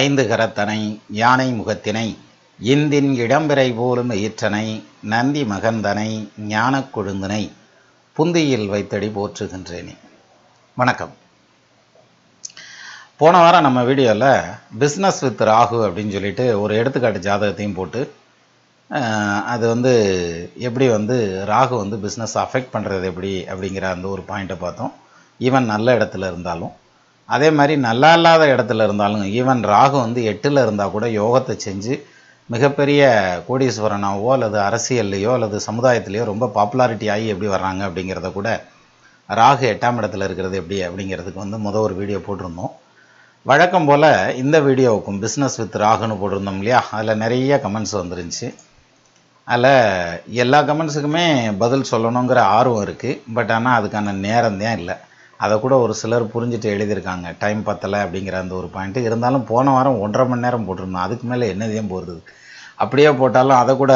ஐந்து கரத்தனை யானை முகத்தினை இந்தின் இடம்பிறை போலும் ஈற்றனை நந்தி மகந்தனை ஞானக் கொழுந்தினை புந்தியில் வைத்தடி போற்றுகின்றேனே. வணக்கம். போன வாரம் நம்ம வீடியோவில் பிஸ்னஸ் வித் ராகு அப்படின்னு சொல்லிட்டு ஒரு எடுத்துக்காட்டு ஜாதகத்தையும் போட்டு அது எப்படி ராகு பிஸ்னஸ் அஃபெக்ட் பண்ணுறது எப்படி அப்படிங்கிற அந்த ஒரு பாயிண்ட்டை பார்த்தோம். ஈவன் நல்ல இடத்துல இருந்தாலும் அதே மாதிரி நல்லா இல்லாத இடத்துல இருந்தாலும் ஈவன் ராகு 8ல் இருந்தால் கூட யோகத்தை செஞ்சு மிகப்பெரிய கோடீஸ்வரனாவோ அல்லது அரசியல்லையோ அல்லது சமுதாயத்திலையோ ரொம்ப பாப்புலாரிட்டி ஆகி எப்படி வர்றாங்க அப்படிங்கிறத கூட ராகு 8ஆம் இடத்துல இருக்கிறது எப்படி அப்படிங்கிறதுக்கு ஒரு வீடியோ போட்டிருந்தோம். வழக்கம் போல் இந்த வீடியோவுக்கும் பிஸ்னஸ் வித் ராகுன்னு போட்டிருந்தோம் இல்லையா, அதில் நிறைய கமெண்ட்ஸ் வந்துருந்துச்சு. அதில் எல்லா கமெண்ட்ஸுக்குமே பதில் சொல்லணுங்கிற ஆர்வம் இருக்குது. பட் ஆனால் அதுக்கான நேரம் தான் இல்லை. அதை கூட ஒரு சிலர் புரிஞ்சுட்டு எழுதியிருக்காங்க, டைம் பத்தலை அப்படிங்கிற அந்த ஒரு பாயிண்ட்டு. இருந்தாலும் போன வாரம் 1.5 மணி நேரம் போட்டிருந்தோம். அதுக்கு மேலே என்னதையும் போடுறது. அப்படியே போட்டாலும் அதை கூட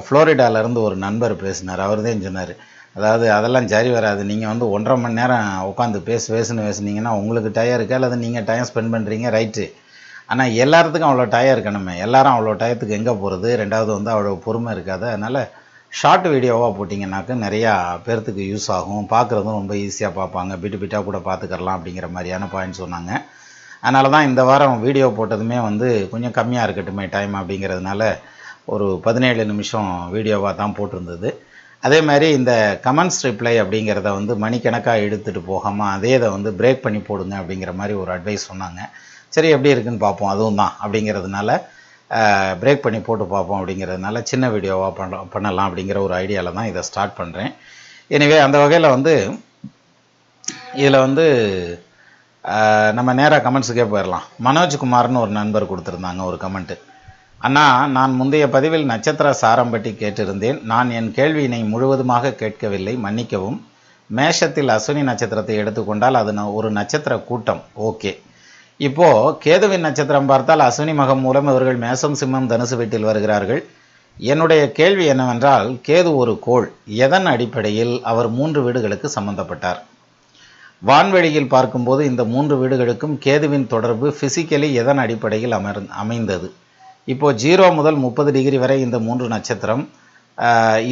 ஃப்ளோரிடாவிலேருந்து ஒரு நண்பர் பேசினார். அவர் தான் சொன்னார், அதாவது அதெல்லாம் சரி வராது, நீங்கள் 1.5 மணி நேரம் உட்காந்து பேசுனீங்கன்னா உங்களுக்கு டயம் இருக்கா அல்லது நீங்கள் டைம் ஸ்பெண்ட் பண்ணுறீங்க, ரைட்டு. ஆனால் எல்லாத்துக்கும் அவ்வளோ டயம் இருக்கணுமே, எல்லாரும் அவ்வளோ டயத்துக்கு எங்கே போகிறது? ரெண்டாவது அவ்வளோ பொறுமை இருக்காது. அதனால் ஷார்ட் வீடியோவாக போட்டிங்கன்னாக்க நிறையா பேர்த்துக்கு யூஸ் ஆகும், பார்க்குறதும் ரொம்ப ஈஸியாக பார்ப்பாங்க, பிட்டாக கூட பார்த்துக்கலாம் அப்படிங்கிற மாதிரியான பாயிண்ட் சொன்னாங்க. அதனால தான் இந்த வாரம் வீடியோ போட்டதுமே கொஞ்சம் கம்மியாக இருக்கட்டுமே டைம் அப்படிங்கிறதுனால ஒரு 17 நிமிஷம் வீடியோவாக தான் போட்டிருந்தது. அதே மாதிரி இந்த கமெண்ட்ஸ் ரிப்ளை அப்படிங்கிறத மணிக்கணக்காக எடுத்துகிட்டு போகாமல் அதே இதை பிரேக் பண்ணி போடுங்க அப்படிங்கிற மாதிரி ஒரு அட்வைஸ் சொன்னாங்க. சரி, எப்படி இருக்குன்னு பார்ப்போம், அதுவும் தான் அப்படிங்கிறதுனால பிரேக் பண்ணி போட்டு பார்ப்போம் அப்படிங்கிறதுனால சின்ன வீடியோவாக பண்ணலாம் அப்படிங்கிற ஒரு ஐடியாவில் தான் இதை ஸ்டார்ட் பண்ணுறேன். எனவே அந்த வகையில் இதில் நம்ம நேராக கமெண்ட்ஸுக்கே போயிடலாம். மனோஜ்குமார்னு ஒரு நண்பர் கொடுத்துருந்தாங்க ஒரு கமெண்ட்டு. அண்ணா, நான் முந்தைய பதிவில் நட்சத்திர சாரம் பற்றி கேட்டிருந்தேன். நான் என் கேள்வியினை முழுவதுமாக கேட்கவில்லை, மன்னிக்கவும். மேஷத்தில் அஸ்வினி நட்சத்திரத்தை எடுத்துக்கொண்டால் அது ஒரு நட்சத்திர கூட்டம், ஓகே. இப்போது கேதுவின் நட்சத்திரம் பார்த்தால் அஸ்வினி மகம் மூலம் இவர்கள் மேசம், சிம்மம், தனுசு வீட்டில் வருகிறார்கள். என்னுடைய கேள்வி என்னவென்றால், கேது ஒரு கோள், எதன் அடிப்படையில் அவர் 3 வீடுகளுக்கு சம்பந்தப்பட்டார்? வான்வெளியில் பார்க்கும்போது இந்த 3 வீடுகளுக்கும் கேதுவின் தொடர்பு ஃபிசிக்கலி எதன் அடிப்படையில் அமைந்தது? இப்போது 0 முதல் 30 டிகிரி வரை இந்த 3 நட்சத்திரம்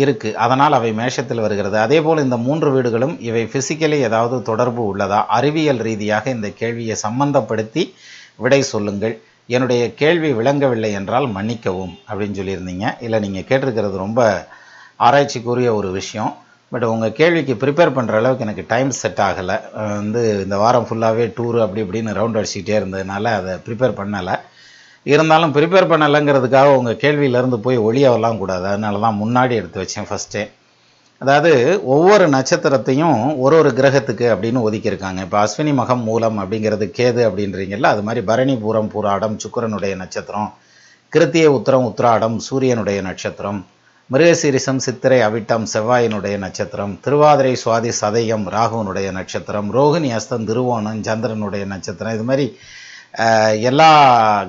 இருக்குது, அதனால் அவை மேஷத்தில் வருகிறது. அதே போல் இந்த 3 வீடுகளும் இவை ஃபிசிக்கலி ஏதாவது தொடர்பு உள்ளதா? அறிவியல் ரீதியாக இந்த கேள்வியை சம்பந்தப்படுத்தி விடை சொல்லுங்கள். என்னுடைய கேள்வி விளங்கவில்லை என்றால் மன்னிக்கவும் அப்படின்னு சொல்லியிருந்தீங்க. இல்லை, நீங்கள் கேட்டிருக்கிறது ரொம்ப ஆராய்ச்சிக்குரிய ஒரு விஷயம். பட் உங்கள் கேள்விக்கு ப்ரிப்பேர் பண்ணுற அளவுக்கு எனக்கு டைம் செட் ஆகலை. இந்த வாரம் ஃபுல்லாகவே டூரு அப்படி இப்படின்னு ரவுண்ட் அடிச்சுக்கிட்டே இருந்ததுனால அதை ப்ரிப்பேர் பண்ணலை. இருந்தாலும் ப்ரிப்பேர் பண்ணலைங்கிறதுக்காக உங்கள் கேள்வியிலேருந்து போய் ஒளியவெல்லாம் கூடாது. அதனால தான் முன்னாடி எடுத்து வச்சேன் ஃபஸ்ட்டே. அதாவது ஒவ்வொரு நட்சத்திரத்தையும் ஒரு கிரகத்துக்கு அப்படின்னு ஒதுக்கியிருக்காங்க. இப்போ அஸ்வினி மகம் மூலம் அப்படிங்கிறது கேது அப்படின்றீங்கல்ல, அது மாதிரி பரணி பூரம் பூராடம் சுக்கிரனுடைய நட்சத்திரம், கிருத்திய உத்திரம் உத்திராடம் சூரியனுடைய நட்சத்திரம், மிருகசீரிசம் சித்திரை அவிட்டம் செவ்வாயினுடைய நட்சத்திரம், திருவாதிரை சுவாதி சதயம் ராகுவனுடைய நட்சத்திரம், ரோகிணி அஸ்தம் திருவோணம் சந்திரனுடைய நட்சத்திரம். இது மாதிரி எல்லா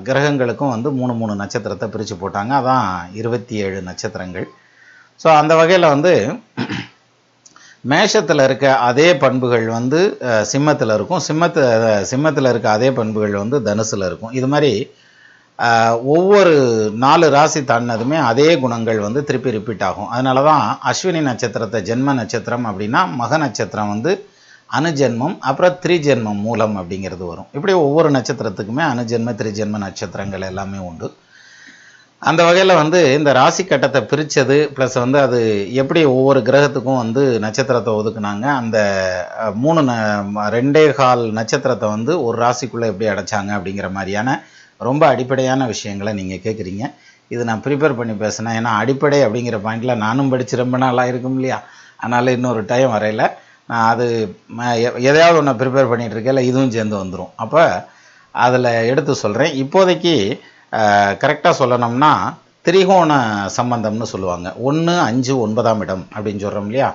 கிரகங்களுக்கும் 3 நட்சத்திரத்தை பிரித்து போட்டாங்க. அதான் 27 நட்சத்திரங்கள். ஸோ அந்த வகையில் மேஷத்தில் இருக்க அதே பண்புகள் சிம்மத்தில் இருக்கும், சிம்மத்தில் இருக்க அதே பண்புகள் தனுசில் இருக்கும். இது மாதிரி ஒவ்வொரு 4 ராசி தாண்டினதுமே அதே குணங்கள் திருப்பி ரிப்பீட் ஆகும். அதனால தான் அஸ்வினி நட்சத்திரத்தை ஜென்ம நட்சத்திரம் அப்படின்னா மக நட்சத்திரம் அணுஜென்மம், அப்புறம் திரிஜென்மம் மூலம் அப்படிங்கிறது வரும். இப்படி ஒவ்வொரு நட்சத்திரத்துக்குமே அணுஜென்ம திரிஜென்ம நட்சத்திரங்கள் எல்லாமே உண்டு. அந்த வகையில் இந்த ராசி கட்டத்தை பிரித்தது ப்ளஸ் அது எப்படி ஒவ்வொரு கிரகத்துக்கும் நட்சத்திரத்தை ஒதுக்குனாங்க, அந்த 2.25 நட்சத்திரத்தை ஒரு ராசிக்குள்ளே எப்படி அடைச்சாங்க அப்படிங்கிற மாதிரியான ரொம்ப அடிப்படையான விஷயங்களை நீங்கள் கேட்குறீங்க. இது நான் ப்ரிப்பேர் பண்ணி பேசினேன். ஏன்னா அடிப்படை அப்படிங்கிற பாயிண்டில் நானும் படித்து ரொம்ப நாளாக இருக்கும் இல்லையா, அதனால் இன்னொரு டைம் வரையில் நான் அது எதையாவது ஒன்று ப்ரிப்பேர் பண்ணிகிட்ருக்கேன், இதுவும் சேர்ந்து வந்துடும். அப்போ அதில் எடுத்து சொல்கிறேன். இப்போதைக்கு கரெக்டாக சொல்லணும்னா திரிகோண சம்பந்தம்னு சொல்லுவாங்க. 1, 5, 9ஆம் இடம் அப்படின்னு சொல்கிறோம் இல்லையா.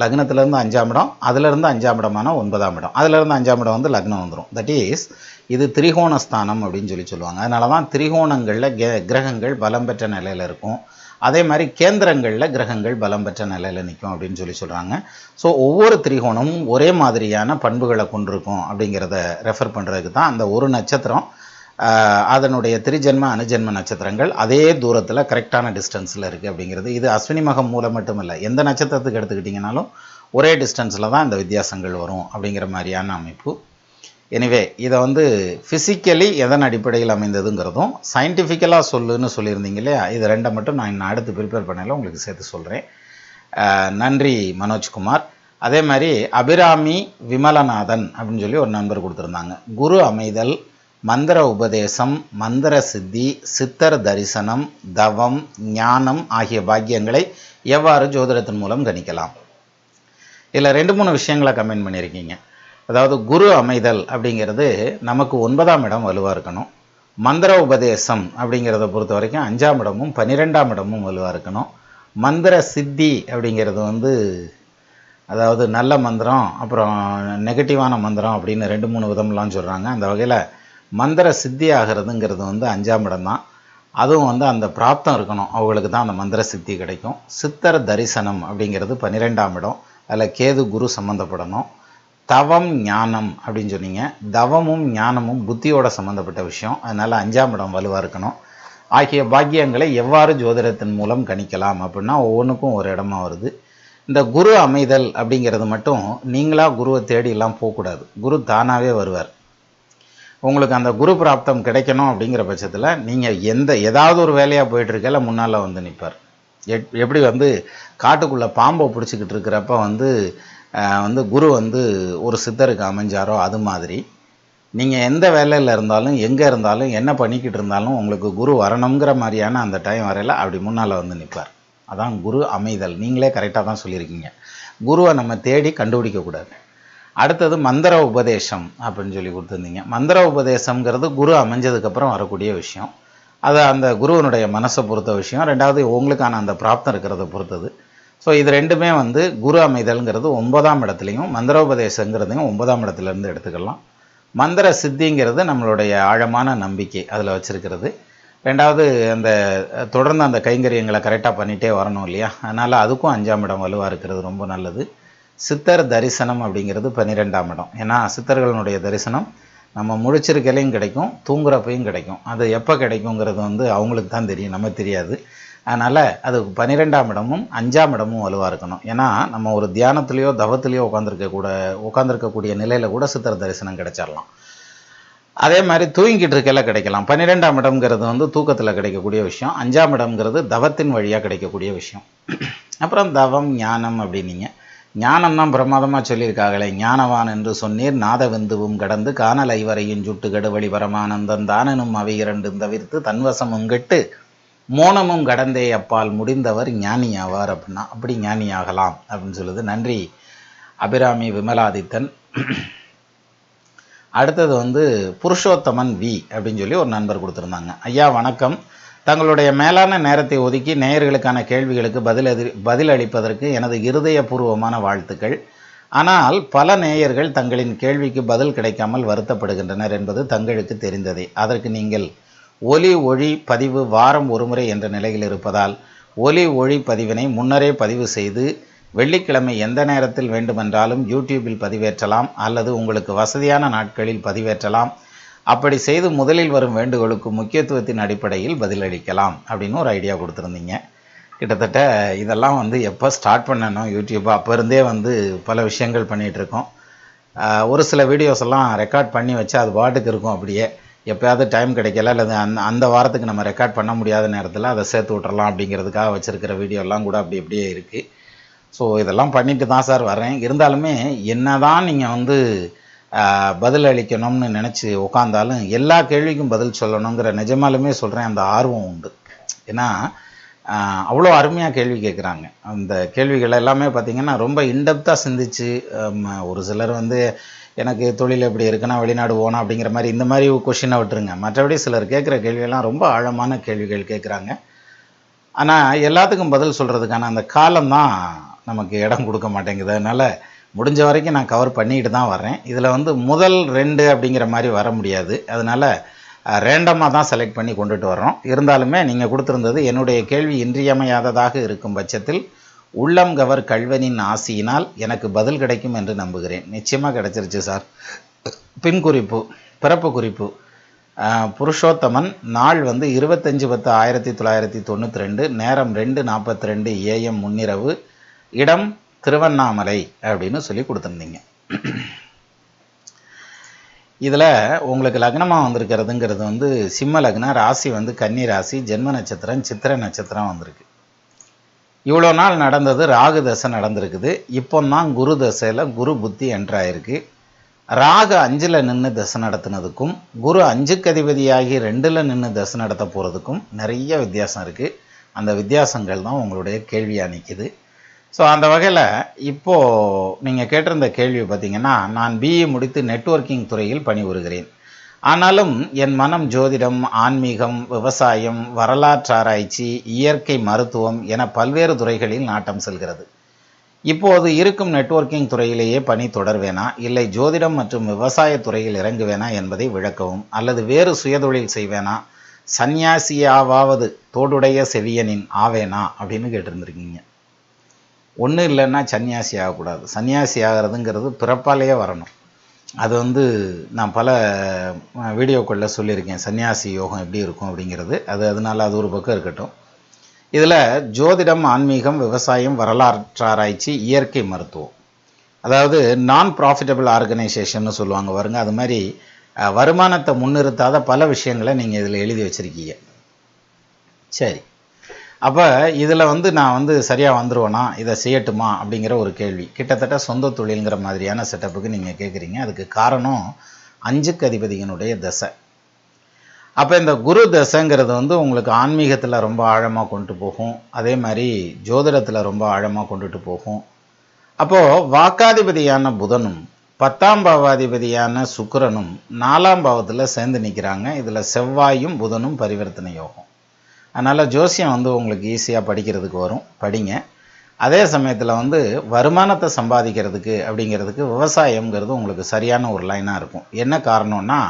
லக்னத்துலேருந்து 5ஆம் இடம், அதிலேருந்து 5ஆம் இடமான 9ஆம் இடம், அதிலேருந்து 5ஆம் இடம் லக்னம் வந்துடும். தட் இஸ் இது திரிகோணஸ்தானம் அப்படின்னு சொல்லுவாங்க. அதனால தான் திரிகோணங்களில் கிரகங்கள் பலம் பெற்ற நிலையில் இருக்கும். அதே மாதிரி கேந்திரங்களில் கிரகங்கள் பலம் பெற்ற நிலையில் நிற்கும் அப்படின்னு சொல்கிறாங்க. ஸோ ஒவ்வொரு திரிகோணமும் ஒரே மாதிரியான பண்புகளை கொண்டிருக்கும் அப்படிங்கிறத ரெஃபர் பண்ணுறதுக்கு தான் அந்த ஒரு நட்சத்திரம் அதனுடைய திரிஜென்ம அனுஜென்ம நட்சத்திரங்கள் அதே தூரத்தில் கரெக்டான டிஸ்டன்ஸில் இருக்குது அப்படிங்கிறது. இது அஸ்வினி மகம் மூலம் மட்டும் இல்லை, எந்த நட்சத்திரத்துக்கு எடுத்துக்கிட்டிங்கனாலும் ஒரே டிஸ்டன்ஸில் தான் இந்த வித்தியாசங்கள் வரும் அப்படிங்கிற மாதிரியான அமைப்பு. எனிவே இதை வந்து ஃபிசிக்கலி எதன் அடிப்படையில் அமைந்ததுங்கிறதும் சயின்டிஃபிக்கலாக சொல்லுன்னு சொல்லியிருந்தீங்க இல்லையா, இது ரெண்டை மட்டும் நான் இன்னும் அடுத்து ப்ரிப்பேர் பண்ணல உங்களுக்கு சேர்த்து சொல்கிறேன். நன்றி மனோஜ்குமார். அதே மாதிரி அபிராமி விமலநாதன் அப்படின்னு சொல்லி ஒரு நண்பர் கொடுத்துருந்தாங்க. குரு அமைதல், மந்திர உபதேசம், மந்திர சித்தி, சித்தர் தரிசனம், தவம், ஞானம் ஆகிய பாக்கியங்களை எவ்வாறு ஜோதிடத்தின் மூலம் கணிக்கலாம்? இதில் 2-3 விஷயங்களை கமெண்ட் பண்ணியிருக்கீங்க. அதாவது குரு அமைதல் அப்படிங்கிறது நமக்கு 9ஆம் இடம் வலுவாக இருக்கணும். மந்திர உபதேசம் அப்படிங்கிறத பொறுத்த வரைக்கும் 5ஆம் இடமும் 12ஆம் இடமும் வலுவாக இருக்கணும். மந்திர சித்தி அப்படிங்கிறது வந்து அதாவது நல்ல மந்திரம் அப்புறம் நெகட்டிவான மந்திரம் அப்படின்னு 2-3 விதம்லாம் சொல்கிறாங்க. அந்த வகையில் மந்திர சித்தி ஆகிறதுங்கிறது வந்து 5ஆம் இடம் தான். அதுவும் வந்து அந்த பிராப்தம் இருக்கணும், அவங்களுக்கு தான் அந்த மந்திர சித்தி கிடைக்கும். சித்தர் தரிசனம் அப்படிங்கிறது 12ஆம் இடம், அதில் கேது குரு சம்மந்தப்படணும். தவம் ஞானம் அப்படின்னு சொன்னீங்க, தவமும் ஞானமும் புத்தியோட சம்மந்தப்பட்ட விஷயம், அதனால் 5ஆம் இடம் வலுவாக இருக்கணும். ஆகிய பாக்கியங்களை எவ்வாறு ஜோதிடத்தின் மூலம் கணிக்கலாம் அப்படின்னா ஒவ்வொன்றுக்கும் ஒரு இடமா வருது. இந்த குரு அமைதல் அப்படிங்கிறது மட்டும் நீங்களாக குருவை தேடிலாம் போகக்கூடாது, குரு தானாகவே வருவார். உங்களுக்கு அந்த குரு பிராப்தம் கிடைக்கணும் அப்படிங்கிற பட்சத்தில் நீங்கள் ஏதாவது ஒரு வேலையாக போயிட்டுருக்கல முன்னால் வந்து நிற்பார். எப்படி வந்து காட்டுக்குள்ளே பாம்பை பிடிச்சிக்கிட்டு இருக்கிறப்ப வந்து குரு வந்து ஒரு சித்தருக்கு அமைஞ்சாரோ அது மாதிரி நீங்கள் எந்த வேலையில் இருந்தாலும் எங்கே இருந்தாலும் என்ன பண்ணிக்கிட்டு இருந்தாலும் உங்களுக்கு குரு வரணுங்கிற மாதிரியான அந்த டைம் வரையில் அப்படி முன்னால் வந்து நிற்பார். அதான் குரு அமைதல். நீங்களே கரெக்டாக தான் சொல்லியிருக்கீங்க, குருவை நம்ம தேடி கண்டுபிடிக்கக்கூடாது. அடுத்தது மந்திர உபதேசம் அப்படின்னு சொல்லி கொடுத்துருந்தீங்க. மந்திர உபதேசம்ங்கிறது குரு அமைஞ்சதுக்கப்புறம் வரக்கூடிய விஷயம். அது அந்த குருவனுடைய மனசை பொறுத்த விஷயம். ரெண்டாவது உங்களுக்கான அந்த பிராப்தம் இருக்கிறத பொறுத்தது. ஸோ இது ரெண்டுமே வந்து குரு அமைதல்ங்கிறது 9ஆம் இடத்துலையும் மந்திரோபதேசங்கிறதையும் 9ஆம் இடத்துலேருந்து எடுத்துக்கலாம். மந்திர சித்திங்கிறது நம்மளுடைய ஆழமான நம்பிக்கை அதில் வச்சுருக்கிறது. ரெண்டாவது அந்த தொடர்ந்து அந்த கைங்கரியங்களை கரெக்டாக பண்ணிகிட்டே வரணும் இல்லையா, அதனால் அதுக்கும் 5ஆம் இடம் வலுவாக இருக்கிறது ரொம்ப நல்லது. சித்தர் தரிசனம் அப்படிங்கிறது 12ஆம் இடம். ஏன்னா சித்தர்களுடைய தரிசனம் நம்ம முழிச்சிருக்கலையும் கிடைக்கும், தூங்குறப்பையும் கிடைக்கும். அது எப்போ கிடைக்குங்கிறது வந்து அவங்களுக்கு தான் தெரியும், நம்ம தெரியாது. அதனால் அது 12ஆம் இடமும் 5ஆம் இடமும் வலுவாக இருக்கணும். ஏன்னா நம்ம ஒரு தியானத்துலேயோ தவத்துலேயோ உட்காந்துருக்கக்கூடிய நிலையில் கூட சித்தர் தரிசனம் கிடைச்சிடலாம். அதே மாதிரி தூங்கிட்டு இருக்கல கிடைக்கலாம். 12ஆம் இடம்ங்கிறது வந்து தூக்கத்தில் கிடைக்கக்கூடிய விஷயம், 5ஆம் இடம்ங்கிறது தவத்தின் வழியாக கிடைக்கக்கூடிய விஷயம். அப்புறம் தவம் ஞானம் அப்படின்னீங்க. ஞானம் தான் பிரமாதமாக சொல்லியிருக்காங்களே, ஞானவான் என்று சொன்னீர் நாதவெந்துவும் கடந்து காணல் ஐவரையும் சுட்டு கடுவழி பரமானந்தம் தானனும் அவை இரண்டும் தவிர்த்து தன்வசமும் கெட்டு மோனமும் கடந்தே அப்பால் முடிந்தவர் ஞானி ஆவார் அப்படின்னா அப்படி ஞானி ஆகலாம் அப்படின்னு சொல்லுது. நன்றி அபிராமி விமலாதித்தன். அடுத்தது வந்து புருஷோத்தமன் வி அப்படின்னு சொல்லி ஒரு நண்பர் கொடுத்துருந்தாங்க. ஐயா வணக்கம், தங்களுடைய மேலான நேரத்தை ஒதுக்கி நேயர்களுக்கான கேள்விகளுக்கு பதில் அளிப்பதற்கு எனது இருதயபூர்வமான வாழ்த்துக்கள். ஆனால் பல நேயர்கள் தங்களின் கேள்விக்கு பதில் கிடைக்காமல் வருத்தப்படுகின்றனர் என்பது தங்களுக்கு தெரிந்ததே. அதற்கு நீங்கள் ஒலி ஒளி பதிவு வாரம் ஒருமுறை என்ற நிலையில் இருப்பதால் ஒலி ஒளி பதிவினை முன்னரே பதிவு செய்து வெள்ளிக்கிழமை எந்த நேரத்தில் வேண்டுமென்றாலும் யூடியூபில் பதிவேற்றலாம் அல்லது உங்களுக்கு வசதியான நாட்களில் பதிவேற்றலாம். அப்படி செய்து முதலில் வரும் வேண்டுகோளுக்கு முக்கியத்துவத்தின் அடிப்படையில் பதிலளிக்கலாம் அப்படின்னு ஒரு ஐடியா கொடுத்துருந்தீங்க. கிட்டத்தட்ட இதெல்லாம் வந்து எப்போ ஸ்டார்ட் பண்ணணும் யூடியூப் அப்போ இருந்தே வந்து பல விஷயங்கள் பண்ணிகிட்ருக்கோம். ஒரு சில வீடியோஸ் எல்லாம் ரெக்கார்ட் பண்ணி வச்சு அது பாட்டுக்கு இருக்கும், அப்படியே எப்போயாவது டைம் கிடைக்கல அல்லது அந்த வாரத்துக்கு நம்ம ரெக்கார்ட் பண்ண முடியாத நேரத்தில் அதை சேர்த்து விட்றலாம் அப்படிங்கிறதுக்காக வச்சுருக்கிற வீடியோலாம் கூட அப்படி அப்படியே இருக்குது. ஸோ இதெல்லாம் பண்ணிட்டு தான் சார் வரேன். இருந்தாலுமே என்ன தான் நீங்கள் வந்து பதில் அளிக்கணும்னு நினச்சி உட்காந்தாலும் எல்லா கேள்விக்கும் பதில் சொல்லணுங்கிற நிஜமாலுமே சொல்கிறேன் அந்த ஆர்வம் உண்டு. ஏன்னா அவ்வளோ அருமையாக கேள்வி கேட்குறாங்க. அந்த கேள்விகள் எல்லாமே பார்த்திங்கன்னா ரொம்ப இன்டெப்த்தாக சிந்திச்சு, ஒரு சிலர் வந்து எனக்கு தொழில் எப்படி இருக்குன்னா வெளிநாடு போகணும் அப்படிங்கிற மாதிரி இந்த மாதிரி கொஷினை விட்டுருங்க. மற்றபடி சிலர் கேட்குற கேள்வியெல்லாம் ரொம்ப ஆழமான கேள்விகள் கேட்குறாங்க. ஆனால் எல்லாத்துக்கும் பதில் சொல்கிறதுக்கான அந்த காலம்தான் நமக்கு இடம் கொடுக்க மாட்டேங்குது. அதனால் முடிஞ்ச வரைக்கும் நான் கவர் பண்ணிக்கிட்டு தான் வர்றேன். இதில் வந்து முதல் 2 அப்படிங்கிற மாதிரி வர முடியாது, அதனால் ரேண்டமாக தான் செலக்ட் பண்ணி கொண்டுட்டு வர்றோம். இருந்தாலுமே நீங்கள் கொடுத்துருந்தது என்னுடைய கேள்வி இன்றியமையாததாக இருக்கும் பட்சத்தில் உள்ளம் கவர் கல்வனின் ஆசியினால் எனக்கு பதில் கிடைக்கும் என்று நம்புகிறேன். நிச்சயமாக கிடைச்சிருச்சு சார். பின் குறிப்பு, பிறப்பு குறிப்பு புருஷோத்தமன், நாள் வந்து 25/10/1992, நேரம் 2:42 AM முன்னிரவு, இடம் திருவண்ணாமலை அப்படின்னு சொல்லி கொடுத்துருந்தீங்க. இதில் உங்களுக்கு லக்னமாக வந்திருக்கிறதுங்கிறது வந்து சிம்ம லக்னம், ராசி வந்து கன்னி ராசி, ஜென்ம நட்சத்திரம் சித்திரை நட்சத்திரம் வந்திருக்கு. இவ்வளோ நாள் நடந்தது ராகு தசை நடந்திருக்குது. இப்போ தான் குரு தசையில் குரு புத்தி என்ட்ராயிருக்கு. ராகு 5ல் நின்று தசை நடத்தினதுக்கும் குரு 5க்கு அதிபதியாகி 2ல் நின்று தசை நடத்த போகிறதுக்கும் நிறைய வித்தியாசம் இருக்குது. அந்த வித்தியாசங்கள் தான் உங்களுடைய கேள்வியாக நிற்கிது. ஸோ அந்த வகையில் இப்போது நீங்கள் கேட்டிருந்த கேள்வி பார்த்திங்கன்னா, நான் பிஇ முடித்து நெட்வொர்க்கிங் துறையில் பணிபுரிகிறேன். ஆனாலும் என் மனம் ஜோதிடம், ஆன்மீகம், விவசாயம், வரலாற்றாராய்ச்சி, இயற்கை மருத்துவம் என பல்வேறு துறைகளில் நாட்டம் செல்கிறது. இப்போது இருக்கும் நெட்வொர்க்கிங் துறையிலேயே பணி தொடர்வேனா, இல்லை ஜோதிடம் மற்றும் விவசாய துறையில் இறங்குவேனா என்பதை விளக்கவும். அல்லது வேறு சுயதொழில் செய்வேனா, சந்நியாசியாவது தோடுடைய செவியனின் ஆவேனா அப்படின்னு கேட்டிருந்துருக்கீங்க. ஒன்றும் இல்லைன்னா சன்னியாசி ஆகக்கூடாது. சன்னியாசி ஆகிறதுங்கிறது பிறப்பாலேயே வரணும். அது வந்து நான் பல வீடியோக்களில் சொல்லியிருக்கேன், சன்னியாசி யோகம் எப்படி இருக்கும் அப்படிங்கிறது. அதனால் அது ஒரு பக்கம் இருக்கட்டும். இதில் ஜோதிடம், ஆன்மீகம், விவசாயம், வரலாற்றாராய்ச்சி, இயற்கை மருத்துவம், அதாவது நான் ப்ராஃபிட்டபிள் ஆர்கனைசேஷன்னு சொல்லுவாங்க பாருங்க, அது மாதிரி வருமானத்தை முன்னிறுத்தாத பல விஷயங்களை நீங்கள் இதில் எழுதி வச்சுருக்கீங்க. சரி, அப்போ இதில் வந்து நான் வந்து சரியாக வந்துடுவேனா, இதை செய்யட்டுமா அப்படிங்கிற ஒரு கேள்வி. கிட்டத்தட்ட சொந்த தொழில்ங்கிற மாதிரியான செட்டப்புக்கு நீங்கள் கேட்குறீங்க. அதுக்கு காரணம் 5க்கு அதிபதியினுடைய தசை. அப்போ இந்த குரு தசைங்கிறது வந்து உங்களுக்கு ஆன்மீகத்தில் ரொம்ப ஆழமாக கொண்டு போகும், அதே மாதிரி ஜோதிடத்தில் ரொம்ப ஆழமாக கொண்டுட்டு போகும். அப்போது வாக்காதிபதியான புதனும் 10ஆம் பாவாதிபதியான சுக்கிரனும் 4ஆம் பாவத்தில் சேர்ந்து நிற்கிறாங்க. இதில் செவ்வாயும் புதனும் பரிவர்த்தனை யோகம். அதனால் ஜோசியம் வந்து உங்களுக்கு ஈஸியாக படிக்கிறதுக்கு வரும், படிங்க. அதே சமயத்தில் வந்து வருமானத்தை சம்பாதிக்கிறதுக்கு அப்படிங்கிறதுக்கு விவசாயங்கிறது உங்களுக்கு சரியான ஒரு லைனாக இருக்கும். என்ன காரணம்னா,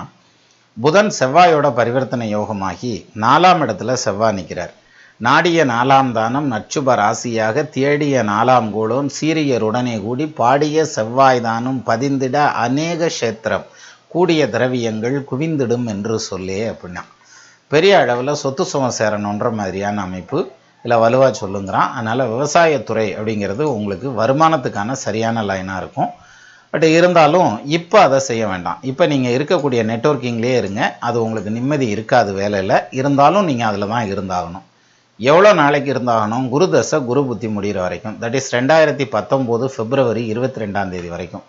புதன் செவ்வாயோட பரிவர்த்தனை யோகமாகி 4ஆம் இடத்துல செவ்வாய் நிற்கிறார். நாடிய 4ஆம் தானம் நச்சுப ராசியாக தேடிய 4ஆம் கோளோன் சீரியருடனே கூடி பாடிய செவ்வாய் தானும் பதிந்திட அநேக கஷேத்திரம் கூடிய திரவியங்கள் குவிந்திடும் என்று சொல்லே அப்படின்னா பெரிய அளவில் சொத்து சுகம் சேரணுன்ற மாதிரியான அமைப்பு இல்லை வலுவாக சொல்லுங்கிறான். அதனால் விவசாயத்துறை அப்படிங்கிறது உங்களுக்கு வருமானத்துக்கான சரியான லைனாக இருக்கும். பட் இருந்தாலும் இப்போ அதை செய்ய வேண்டாம். இப்போ நீங்கள் இருக்கக்கூடிய நெட்வொர்க்கிங்லேயே இருங்க. அது உங்களுக்கு நிம்மதி இருக்காது வேலையில். இருந்தாலும் நீங்கள் அதில் தான் இருந்தாகணும். எவ்வளோ நாளைக்கு இருந்தாகணும்? குரு தசை குரு புத்தி முடிகிற வரைக்கும். தட் இஸ் 2019 பிப்ரவரி 22ஆம் தேதி வரைக்கும்.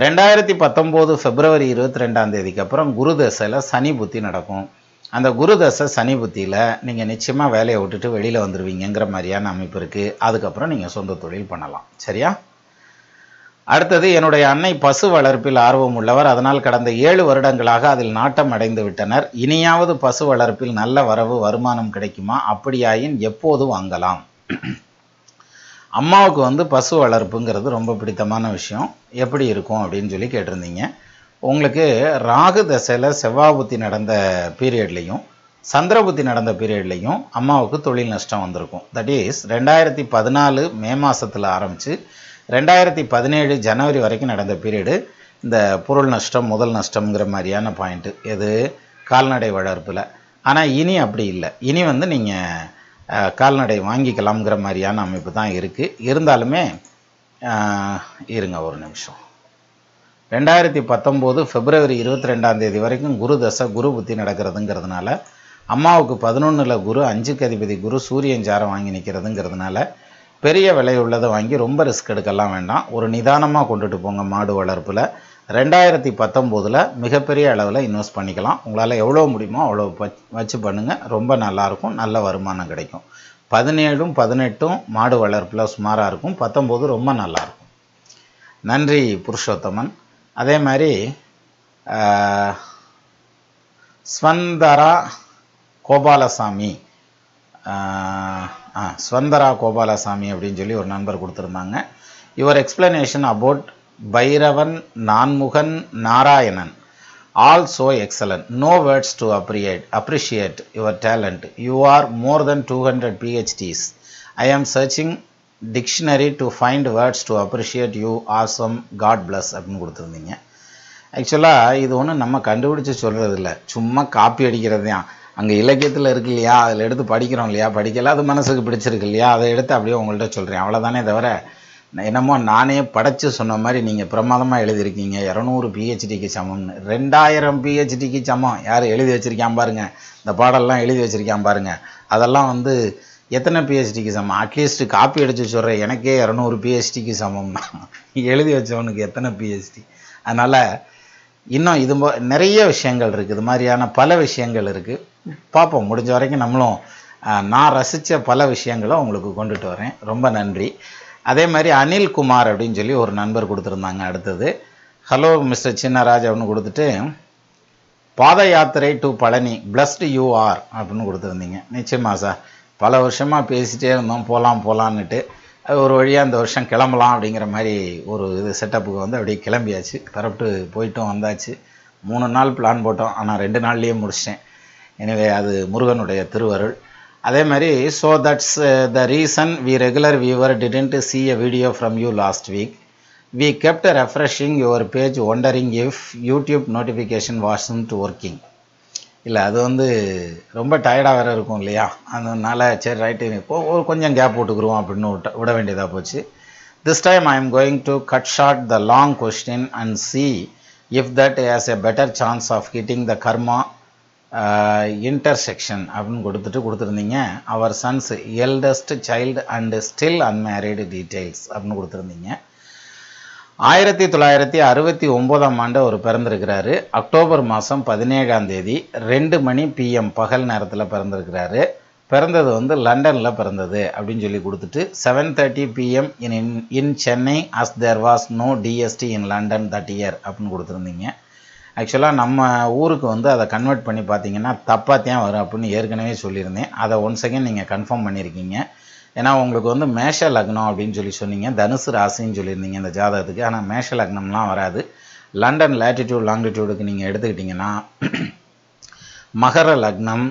2019 பிப்ரவரி 22ஆம் தேதிக்கு அப்புறம் குரு தசையில் சனி புத்தி நடக்கும். அந்த குரு தசை சனி புத்தியில் நீங்கள் நிச்சயமாக வேலையை விட்டுட்டு வெளியில் வந்துடுவீங்கிற மாதிரியான அமைப்பு இருக்குது. அதுக்கப்புறம் நீங்கள் சொந்த தொழில் பண்ணலாம். சரியா? அடுத்தது, என்னுடைய அன்னை பசு வளர்ப்பில் ஆர்வம் உள்ளவர். அதனால் கடந்த 7 வருடங்களாக அதில் நாட்டம் அடைந்து விட்டனர். இனியாவது பசு வளர்ப்பில் நல்ல வரவு வருமானம் கிடைக்குமா? அப்படியாயின் எப்போது வாங்கலாம்? அம்மாவுக்கு வந்து பசு வளர்ப்புங்கிறது ரொம்ப பிடித்தமான விஷயம். எப்படி இருக்கும் அப்படின்னு சொல்லி கேட்டிருந்தீங்க. உங்களுக்கு ராகு தசையில் செவ்வாய் புத்தி நடந்த பீரியட்லேயும் சந்திர புத்தி நடந்த பீரியட்லேயும் அம்மாவுக்கு தொழில் நஷ்டம் வந்திருக்கும். தட் இஸ் 2014 மே மாதத்தில் ஆரம்பித்து 2017 ஜனவரி வரைக்கும் நடந்த பீரியடு இந்த பொருள் நஷ்டம், முதல் நஷ்டம்ங்கிற மாதிரியான பாயிண்ட்டு எது கால்நடை வளர்ப்பில். ஆனால் இனி அப்படி இல்லை. இனி வந்து நீங்கள் கால்நடை வாங்கிக்கலாம்ங்கிற மாதிரியான அமைப்பு தான் இருக்குது. இருந்தாலுமே இருங்க ஒரு நிமிஷம். 2019 பிப்ரவரி 22ஆம் தேதி வரைக்கும் குரு தசை குரு புத்தி நடக்கிறதுங்கிறதுனால அம்மாவுக்கு 11ல் குரு, 5க்கு அதிபதி குரு, சூரியன் சாரம் வாங்கி நிற்கிறதுங்கிறதுனால பெரிய விலை உள்ளதை வாங்கி ரொம்ப ரிஸ்க் எடுக்கலாம் வேண்டாம். ஒரு நிதானமாக கொண்டுட்டு போங்க. மாடு வளர்ப்பில் 2019 மிகப்பெரிய அளவில் இன்வெஸ்ட் பண்ணிக்கலாம். உங்களால் எவ்வளோ முடியுமோ அவ்வளோ வச்சு பண்ணுங்கள். ரொம்ப நல்லாயிருக்கும், நல்ல வருமானம் கிடைக்கும். 17ம் 18ம் மாடு வளர்ப்பில் சுமாராக இருக்கும். 19 ரொம்ப நல்லாயிருக்கும். நன்றி புருஷோத்தமன். அதே மாதிரி ஸ்வந்தரா கோபாலசாமி அப்படின்னு சொல்லி ஒரு நண்பர் கொடுத்துருந்தாங்க. Your explanation about Bhairavan Nanmugan Narayanan all so excellent. No words to appreciate your talent. You are more than 200 PhDs. I am searching dictionary to find words to appreciate you. Awesome. God bless அப்படின்னு கொடுத்துருந்தீங்க. ஆக்சுவலாக இது ஒன்றும் நம்ம கண்டுபிடிச்சி சொல்கிறது இல்லை, சும்மா காப்பி அடிக்கிறது தான். அங்கே இலக்கியத்தில் இருக்கு இல்லையா, அதில் எடுத்து படிக்கிறோம் இல்லையா, படிக்கல அது மனசுக்கு பிடிச்சிருக்கு இல்லையா, அதை எடுத்து அப்படியே உங்கள்கிட்ட சொல்கிறேன், அவ்வளோதானே தவிர என்னமோ நானே படைச்சு சொன்ன மாதிரி நீங்கள் பிரமாதமாக எழுதியிருக்கீங்க 200 PhDக்கு சமம்னு. 2000 PhDக்கு சமம் யார் எழுதி வச்சுருக்கான் பாருங்க, இந்த பாடல்லாம் எழுதி வச்சுருக்கான் பாருங்க, அதெல்லாம் வந்து எத்தனை PhDக்கு சமம்? அட்லீஸ்ட் காப்பி அடித்து சொல்கிறேன், எனக்கே 200 PhDக்கு சமம்னா எழுதி வச்சவனுக்கு எத்தனை PhD? அதனால் இன்னும் இது நிறைய விஷயங்கள் இருக்குது, இது மாதிரியான பல விஷயங்கள் இருக்குது. பார்ப்போம், முடிஞ்ச வரைக்கும் நம்மளும் நான் ரசித்த பல விஷயங்களை உங்களுக்கு கொண்டுட்டு வரேன். ரொம்ப நன்றி. அதே மாதிரி அனில் குமார் அப்படின்னு சொல்லி ஒரு நண்பர் கொடுத்துருந்தாங்க. அடுத்தது ஹலோ மிஸ்டர் சின்னராஜ் அப்படின்னு கொடுத்துட்டு பாத யாத்திரை to Palani blessed you are அப்படின்னு கொடுத்துருந்தீங்க. நிச்சயமா சார், பல வருஷமாக பேசிகிட்டே இருந்தோம் போகலான்னுட்டு ஒரு வழியாக இந்த வருஷம் கிளம்பலாம் அப்படிங்கிற மாதிரி ஒரு இது செட்டப்புக்கு வந்து அப்படியே கிளம்பியாச்சு, பரப்பிட்டு போயிட்டோம் வந்தாச்சு. 3 நாள் பிளான் போட்டோம், ஆனால் 2 நாள்லேயே முடிச்சிட்டேன். எனவே அது முருகனுடைய திருவருள். அதே மாதிரி so that's the reason we regular viewer didn't see a video from you last week. We kept refreshing your page wondering if YouTube notification wasn't working. இல்லை அது வந்து ரொம்ப டயர்டாக வேறு இருக்கும் இல்லையா, அதனால சரி ரைட்டு இப்போ ஒரு கொஞ்சம் கேப் போட்டுக்குருவோம் அப்படின்னு விட வேண்டியதாக போச்சு. This time I am going to cut short the long question and see if that has a better chance of hitting the karma intersection அப்படின்னு கொடுத்துருந்தீங்க. அவர் sons eldest child and still unmarried details அப்படின்னு கொடுத்துருந்தீங்க. 1969ஆம் ஆண்டு அவர் பிறந்திருக்கிறாரு. October மாதம் 17ஆம் தேதி 2 மணி PM பகல் நேரத்தில் பிறந்திருக்கிறாரு. பிறந்தது வந்து லண்டனில் பிறந்தது அப்படின்னு சொல்லி கொடுத்துட்டு 7:30 PM in Chennai as there was no DST in London that year அப்படின்னு கொடுத்துருந்தீங்க. ஆக்சுவலாக நம்ம ஊருக்கு வந்து அதை கன்வெர்ட் பண்ணி பார்த்தீங்கன்னா தப்பாத்தான் வரும் அப்படின்னு ஏற்கனவே சொல்லியிருந்தேன். அதை ஒன் செகண்ட் நீங்கள் கன்ஃபார்ம் பண்ணியிருக்கீங்க. ஏன்னா உங்களுக்கு வந்து மேஷ லக்னம் அப்படின்னு சொல்லி சொன்னீங்க, தனுசு ராசின்னு சொல்லியிருந்தீங்க இந்த ஜாதகத்துக்கு. ஆனால் மேஷ லக்னம்லாம் வராது. லண்டன் லேட்டிடியூட் லாங்கிடியூடுக்கு நீங்கள் எடுத்துக்கிட்டிங்கன்னா மகர லக்னம்,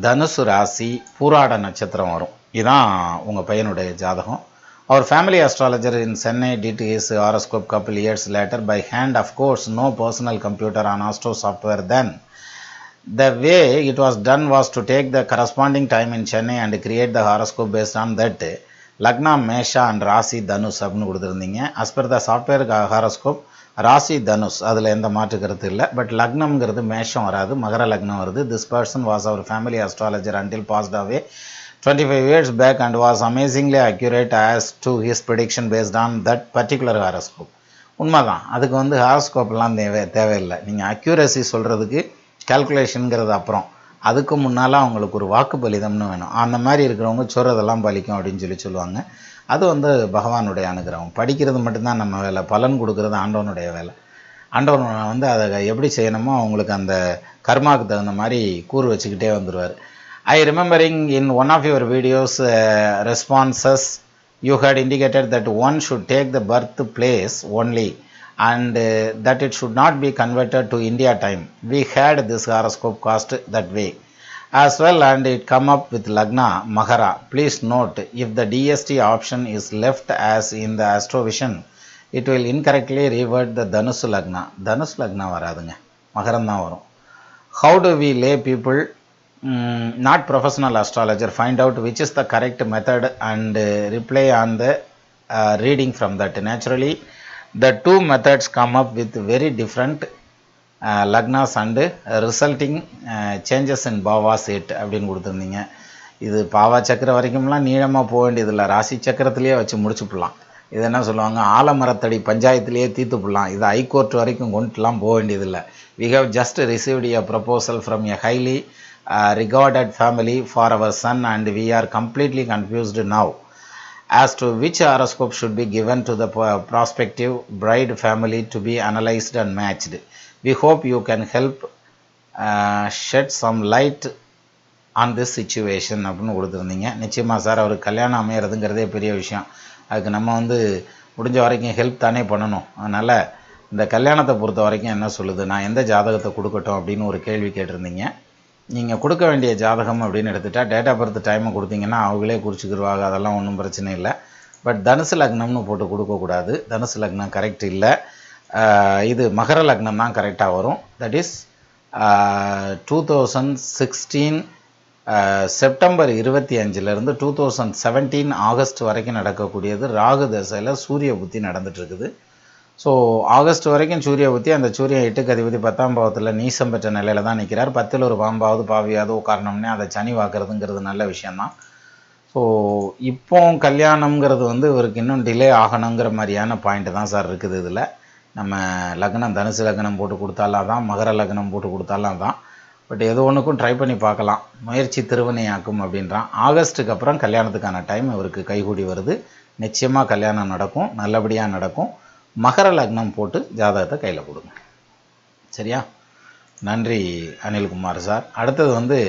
தனுசு ராசி, பூராட நட்சத்திரம் வரும். இதுதான் உங்கள் பையனுடைய ஜாதகம். Our family astrologer in Chennai did his horoscope couple years later by hand, of course, no personal computer on Astro software then. The way it was done was to take the corresponding time in Chennai and create the horoscope based on that. Lagna, Mesha and Rasi Dhanus அப்படின்னு கொடுத்துருந்தீங்க. As per the software horoscope, Rasi Dhanus அதில் எந்த மாற்று கருத்து இல்லை. But லக்னம்ங்கிறது மேஷம் வராது, மகர லக்னம் வருது. This person was our family astrologer until passed away 25 years back and was amazingly accurate as to his prediction based on that particular horoscope. உண்மைதான், அதுக்கு வந்து ஹாரோஸ்கோப்லாம் தேவையில்லை. நீங்கள் அக்யூரசி சொல்கிறதுக்கு கால்குலேஷனுங்கிறது அப்புறம், அதுக்கு முன்னால் அவங்களுக்கு ஒரு வாக்கு பலிதம்னு வேணும். அந்த மாதிரி இருக்கிறவங்க சொல்கிறதெல்லாம் பலிக்கும் அப்படின்னு சொல்லுவாங்க. அது வந்து பகவானுடைய அனுகிரகம். படிக்கிறது மட்டும்தான் நம்ம வேலை, பலன் கொடுக்கறது ஆண்டவனுடைய வேலை. ஆண்டவன் வந்து அதை எப்படி செய்யணுமோ அவங்களுக்கு அந்த கர்மாவுக்கு தகுந்த மாதிரி கூறு வச்சுக்கிட்டே வந்துடுவார். I remembering in one of your videos responses you had indicated that one should take the birthplace only and that it should not be converted to India time. We had this horoscope cast that way as well and it come up with Lagna Mahara. Please note, if the DST option is left as in the Astrovision, it will incorrectly revert the Dhanus Lagna. Dhanus Lagna varadunga, Makaram தான் வரும். How do we lay people, not professional astrologer, find out which is the correct method and reply on the reading from that? Naturally the two methods come up with very different lagnas and resulting changes in bhava set அப்படின்னு கொடுத்துருந்தீங்க. இது பாவா சக்கர வரைக்கும்லாம் நீளமாக போக வேண்டியதில்லை, ராசி சக்கரத்திலேயே வச்சு முடிச்சுப்படலாம். இது என்ன சொல்லுவாங்க, ஆலமரத்தடி பஞ்சாயத்துலேயே தீர்த்துப்படலாம். இது ஹைகோர்ட் வரைக்கும் கொண்டுலாம் போக வேண்டியதில்லை. We have just received a proposal from a highly regarded family for our son and we are completely confused now as to which horoscope should be given to the prospective bride family to be analyzed and matched. We hope you can help shed some light on this situation அப்படின்னு கொடுத்துருந்தீங்க. நிச்சயமாக sir, அவருக்கு கல்யாணம் அமையிறதுங்கிறதே பெரிய விஷயம். அதுக்கு நம்ம வந்து முடிஞ்ச வரைக்கும் ஹெல்ப் தானே பண்ணணும். அதனால் இந்த கல்யாணத்தை பொறுத்த வரைக்கும் என்ன சொல்லுது, நான் எந்த ஜாதகத்தை கொடுக்கட்டும் அப்படின்னு ஒரு கேள்வி கேட்டிருந்தீங்க. நீங்கள் கொடுக்க வேண்டிய ஜாதகம் அப்படின்னு எடுத்துகிட்டா டேட் ஆஃப் பர்த் டைமை கொடுத்தீங்கன்னா அவங்களே குறிச்சிக்கிடுவாங்க, அதெல்லாம் ஒன்றும் பிரச்சனை இல்லை. பட் தனுசு லக்னம்னு போட்டு கொடுக்கக்கூடாது, தனுசு லக்னம் கரெக்ட் இல்லை. இது மகர லக்னம் தான் கரெக்டாக வரும். தட் இஸ் 2016 செப்டம்பர் 25லேருந்து 2017 ஆகஸ்ட் வரைக்கும் நடக்கக்கூடியது ராகு தசையில் சூரிய புத்தி நடந்துட்டு இருக்குது. ஸோ ஆகஸ்ட் வரைக்கும் சூரிய புத்தி, அந்த சூரியன் 8க்கு அதிபதி 10ஆம் பாவத்தில் நீசம் பெற்ற நிலையில தான் நிற்கிறார். 10ல் ஒரு பாம்பாவது பாவியாவது உட்காரணும்னே அதை சனி வாக்குறதுங்கிறது நல்ல விஷயந்தான். ஸோ இப்போ கல்யாணம்ங்கிறது வந்து இவருக்கு இன்னும் டிலே ஆகணுங்கிற மாதிரியான பாயிண்ட் தான் சார் இருக்குது. இதில் நம்ம லக்னம் தனுசு லக்னம் போட்டு கொடுத்தாலாம் தான், மகர லக்னம் போட்டு கொடுத்தாலாம் தான். பட் எது ஒன்றுக்கும் ட்ரை பண்ணி பார்க்கலாம், முயற்சி திருவினையாக்கும் அப்படின்றான். ஆகஸ்ட்டுக்கு அப்புறம் கல்யாணத்துக்கான டைம் இவருக்கு கைகூடி வருது. நிச்சயமாக கல்யாணம் நடக்கும், நல்லபடியாக நடக்கும். மகர லக்னம் போட்டு ஜாதகத்தை கையில் கொடுங்க. சரியா? நன்றி அனில்குமார் சார். அடுத்தது வந்து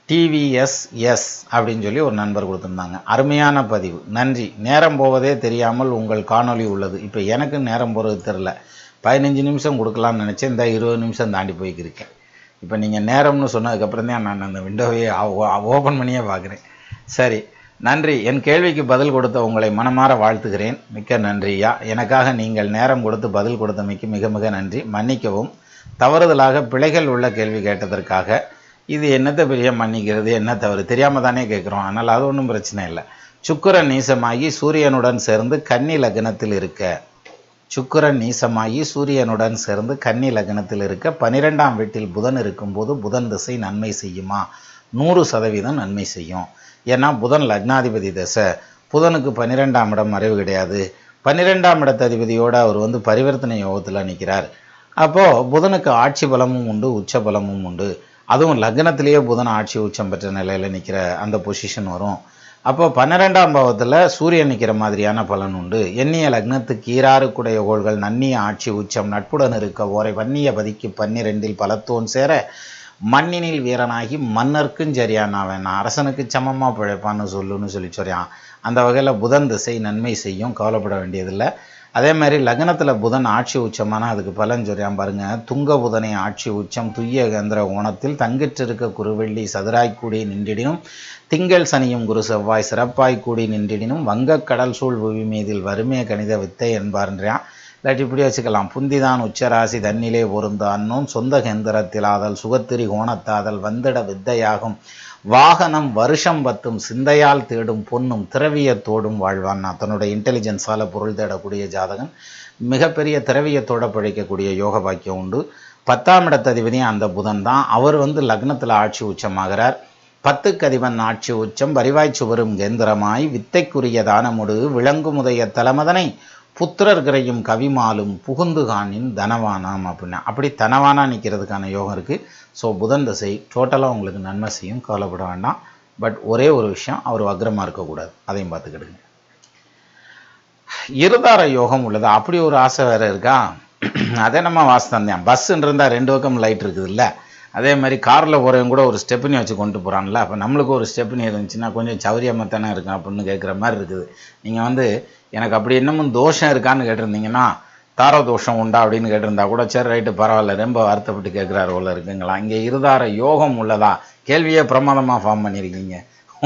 TVSS அப்படின்னு சொல்லி ஒரு நண்பர் கொடுத்துருந்தாங்க. அருமையான பதிவு, நன்றி. நேரம் போவதே தெரியாமல் உங்கள் காணொளி உள்ளது. இப்போ எனக்கு நேரம் போகிறது தெரில. 15 நிமிஷம் கொடுக்கலான்னு நினச்சேன், இந்த 20 நிமிஷம் தாண்டி போய்க்கிருக்கேன். இப்போ நீங்கள் நேரம்னு சொன்னதுக்கப்புறம் தான் நான் அந்த விண்டோவே ஓப்பன் பண்ணியே பார்க்குறேன். சரி, நன்றி. என் கேள்விக்கு பதில் கொடுத்த உங்களை மனமாற வாழ்த்துகிறேன். மிக்க நன்றியா. எனக்காக நீங்கள் நேரம் கொடுத்து பதில் கொடுத்தமைக்கு மிக மிக நன்றி. மன்னிக்கவும், தவறுதலாக பிழைகள் உள்ள கேள்வி கேட்டதற்காக. இது என்னத்தை பெரிய மன்னிக்கிறது, என்ன தவறு, தெரியாமல் தானே கேட்குறோம். அதனால் அது ஒன்றும் பிரச்சனை இல்லை. சுக்கிரன் நீசமாகி சூரியனுடன் சேர்ந்து கன்னி லக்னத்தில் இருக்க, சுக்கிரன் நீசமாகி சூரியனுடன் சேர்ந்து கன்னி லக்னத்தில் இருக்க 12ஆம் வீட்டில் புதன் இருக்கும்போது புதன் திசை நன்மை செய்யுமா? 100% நன்மை செய்யும். ஏன்னா புதன் லக்னாதிபதி தசை, புதனுக்கு 12ஆம் இடம் மறைவு கிடையாது. 12ஆம் இடத்து அதிபதியோடு அவர் வந்து பரிவர்த்தனை யோகத்தில் நிற்கிறார். அப்போது புதனுக்கு ஆட்சி பலமும் உண்டு, உச்ச பலமும் உண்டு. அதுவும் லக்னத்திலேயே புதன் ஆட்சி உச்சம் பெற்ற நிலையில் நிற்கிற அந்த பொசிஷன் வரும். அப்போ 12ஆம் பாவத்தில் சூரியன் நிற்கிற மாதிரியான பலன் உண்டு. எண்ணிய லக்னத்துக்கு 6 குடைய கோள்கள் நன்னிய ஆட்சி உச்சம் நட்புடன் இருக்க ஓரை வன்னிய பதிக்கு 12இல் பலத்தோன் சேர மண்ணினில் வீரனாகி மன்னர்க்கும் சரியானா வேணாம், அரசனுக்கு சமமாக பிழைப்பான்னு சொல்லுன்னு சொல்லி சொல்லியான். அந்த வகையில் புதன் திசை நன்மை செய்யும், கவலைப்பட வேண்டியதில்லை. அதே மாதிரி லக்னத்தில் புதன் ஆட்சி உச்சமான அதுக்கு பலன் சொல்லியான் பாருங்க. துங்க புதனை ஆட்சி உச்சம் துய்ய கந்திர ஓணத்தில் தங்கிற்றிருக்க குருவெள்ளி சதுராய்க்கூடி நின்றிடினும் திங்கள் சனியும் குரு செவ்வாய் சிறப்பாய்க்கூடி நின்றிடினும் வங்கக்கடல் சூழ் புவி மீதில் வறுமைய கணித வித்தை என்பார்ன்றான். இல்லாட்டி இப்படி வச்சுக்கலாம். புந்திதான் உச்சராசி தன்னிலே பொருந்தான்னும் சொந்த கேந்திரத்திலாதல் சுகத்திரி கோணத்தாதல் வந்திட வித்தையாகும் வாகனம் வருஷம் 10 சிந்தையால் தேடும் பொண்ணும் திரவியத்தோடும் வாழ்வான். தன்னுடைய இன்டெலிஜென்ஸால் பொருள் தேடக்கூடிய ஜாதகன், மிகப்பெரிய திரவியத்தோட பழிக்கக்கூடிய யோக பாக்கியம் உண்டு. 10ஆம் இடத்ததிபதியும் அந்த புதன் தான். அவர் வந்து லக்னத்தில் ஆட்சி உச்சமாகிறார். 10க்கு அதிபன் ஆட்சி உச்சம் வரிவாய்ச்சு வரும் கேந்திரமாய் வித்தைக்குரிய தானமுடு விளங்குமுதைய தலைமதனை புத்திரர் கிரையும் கவிமாலும் புகுந்து காணின் தனவானாம் அப்படின்னா, அப்படி தனவானா நிற்கிறதுக்கான யோகம் இருக்குது. ஸோ புதன் தசை டோட்டலாக உங்களுக்கு நன்மை செய்யும், கவலைப்பட வேண்டாம். பட் ஒரே ஒரு விஷயம், அவர் வக்ரமாக இருக்கக்கூடாது, அதையும் பார்த்துக்கிடுங்க. இருதார யோகம் உள்ளது, அப்படி ஒரு ஆசை வேறு இருக்கா? அதே நம்ம வாஸ்தான் தான். பஸ்ஸுன்னு இருந்தால் 2 பக்கம் லைட் இருக்குது இல்லை? அதே மாதிரி காரில் போகிறவங்க கூட ஒரு ஸ்டெப்னி வச்சு கொண்டு போகிறான்ல. அப்போ நம்மளுக்கு ஒரு ஸ்டெப்னி இருந்துச்சுன்னா கொஞ்சம் சௌரியமாக தானே இருக்கும் அப்படின்னு கேட்குற மாதிரி இருக்குது. நீங்கள் வந்து எனக்கு அப்படி இன்னமும் தோஷம் இருக்கான்னு கேட்டிருந்தீங்கன்னா, தார தோஷம் உண்டா அப்படின்னு கேட்டிருந்தா கூட சரி ரைட்டு பரவாயில்ல, ரொம்ப வருத்தப்பட்டு கேட்குறாரு போல இருக்குங்களா. இங்கே இருதார யோகம் உள்ளதா? கேள்வியே பிரமாதமாக ஃபார்ம் பண்ணியிருக்கீங்க,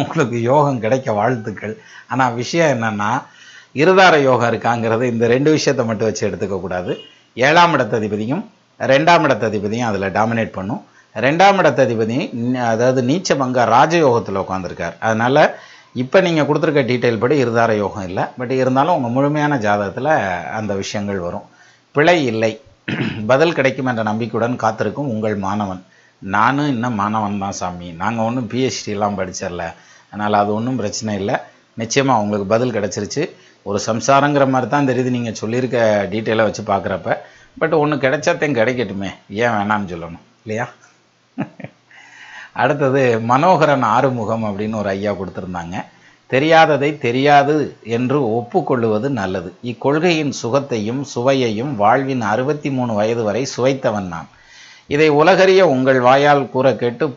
உங்களுக்கு யோகம் கிடைக்க வாழ்த்துக்கள். ஆனால் விஷயம் என்னென்னா, இருதார யோகம் இருக்காங்கிறது இந்த 2 விஷயத்தை மட்டும் வச்சு எடுத்துக்கக்கூடாது. 7ஆம் இடத்ததிபதியும் 2ஆம் இடத்ததிபதியும் அதில் டாமினேட் பண்ணும். 2ஆம் இடத்ததிபதி அதாவது நீச்சபங்க ராஜயோகத்தில் உட்காந்துருக்கார். அதனால் இப்போ நீங்கள் கொடுத்துருக்க டீட்டெயில் படி இருதார யோகம் இல்லை. பட் இருந்தாலும் உங்கள் முழுமையான ஜாதகத்தில் அந்த விஷயங்கள் வரும். பிழை இல்லை, பதில் கிடைக்கும் என்ற நம்பிக்கையுடன் காத்திருக்கும் உங்கள் மாணவன். நானும் இன்னும் மாணவன் தான் சாமி, நாங்கள் ஒன்றும் PhDலாம் படிச்சிடல. அதனால் அது ஒன்றும் பிரச்சனை இல்லை. நிச்சயமாக உங்களுக்கு பதில் கிடச்சிருச்சு. ஒரு சம்சாரங்கிற மாதிரி தான் தெரியுது நீங்கள் சொல்லியிருக்க டீட்டெயிலை வச்சு பார்க்குறப்ப. பட் ஒன்று கிடைச்சாத்தையும் கிடைக்கட்டுமே, ஏன் வேணான்னு சொல்லணும் இல்லையா? அடுத்தது மனோகரன் ஆறுமுகம் அப்படின்னு ஒரு ஐயா கொடுத்துருந்தாங்க. தெரியாததை தெரியாது என்று ஒப்புக்கொள்ளுவது நல்லது. இக்கொள்கையின் சுகத்தையும் சுவையையும் வாழ்வின் 63 வயது வரை சுவைத்தவன் நான். இதை உலகறிய உங்கள் வாயால் கூற கேட்டு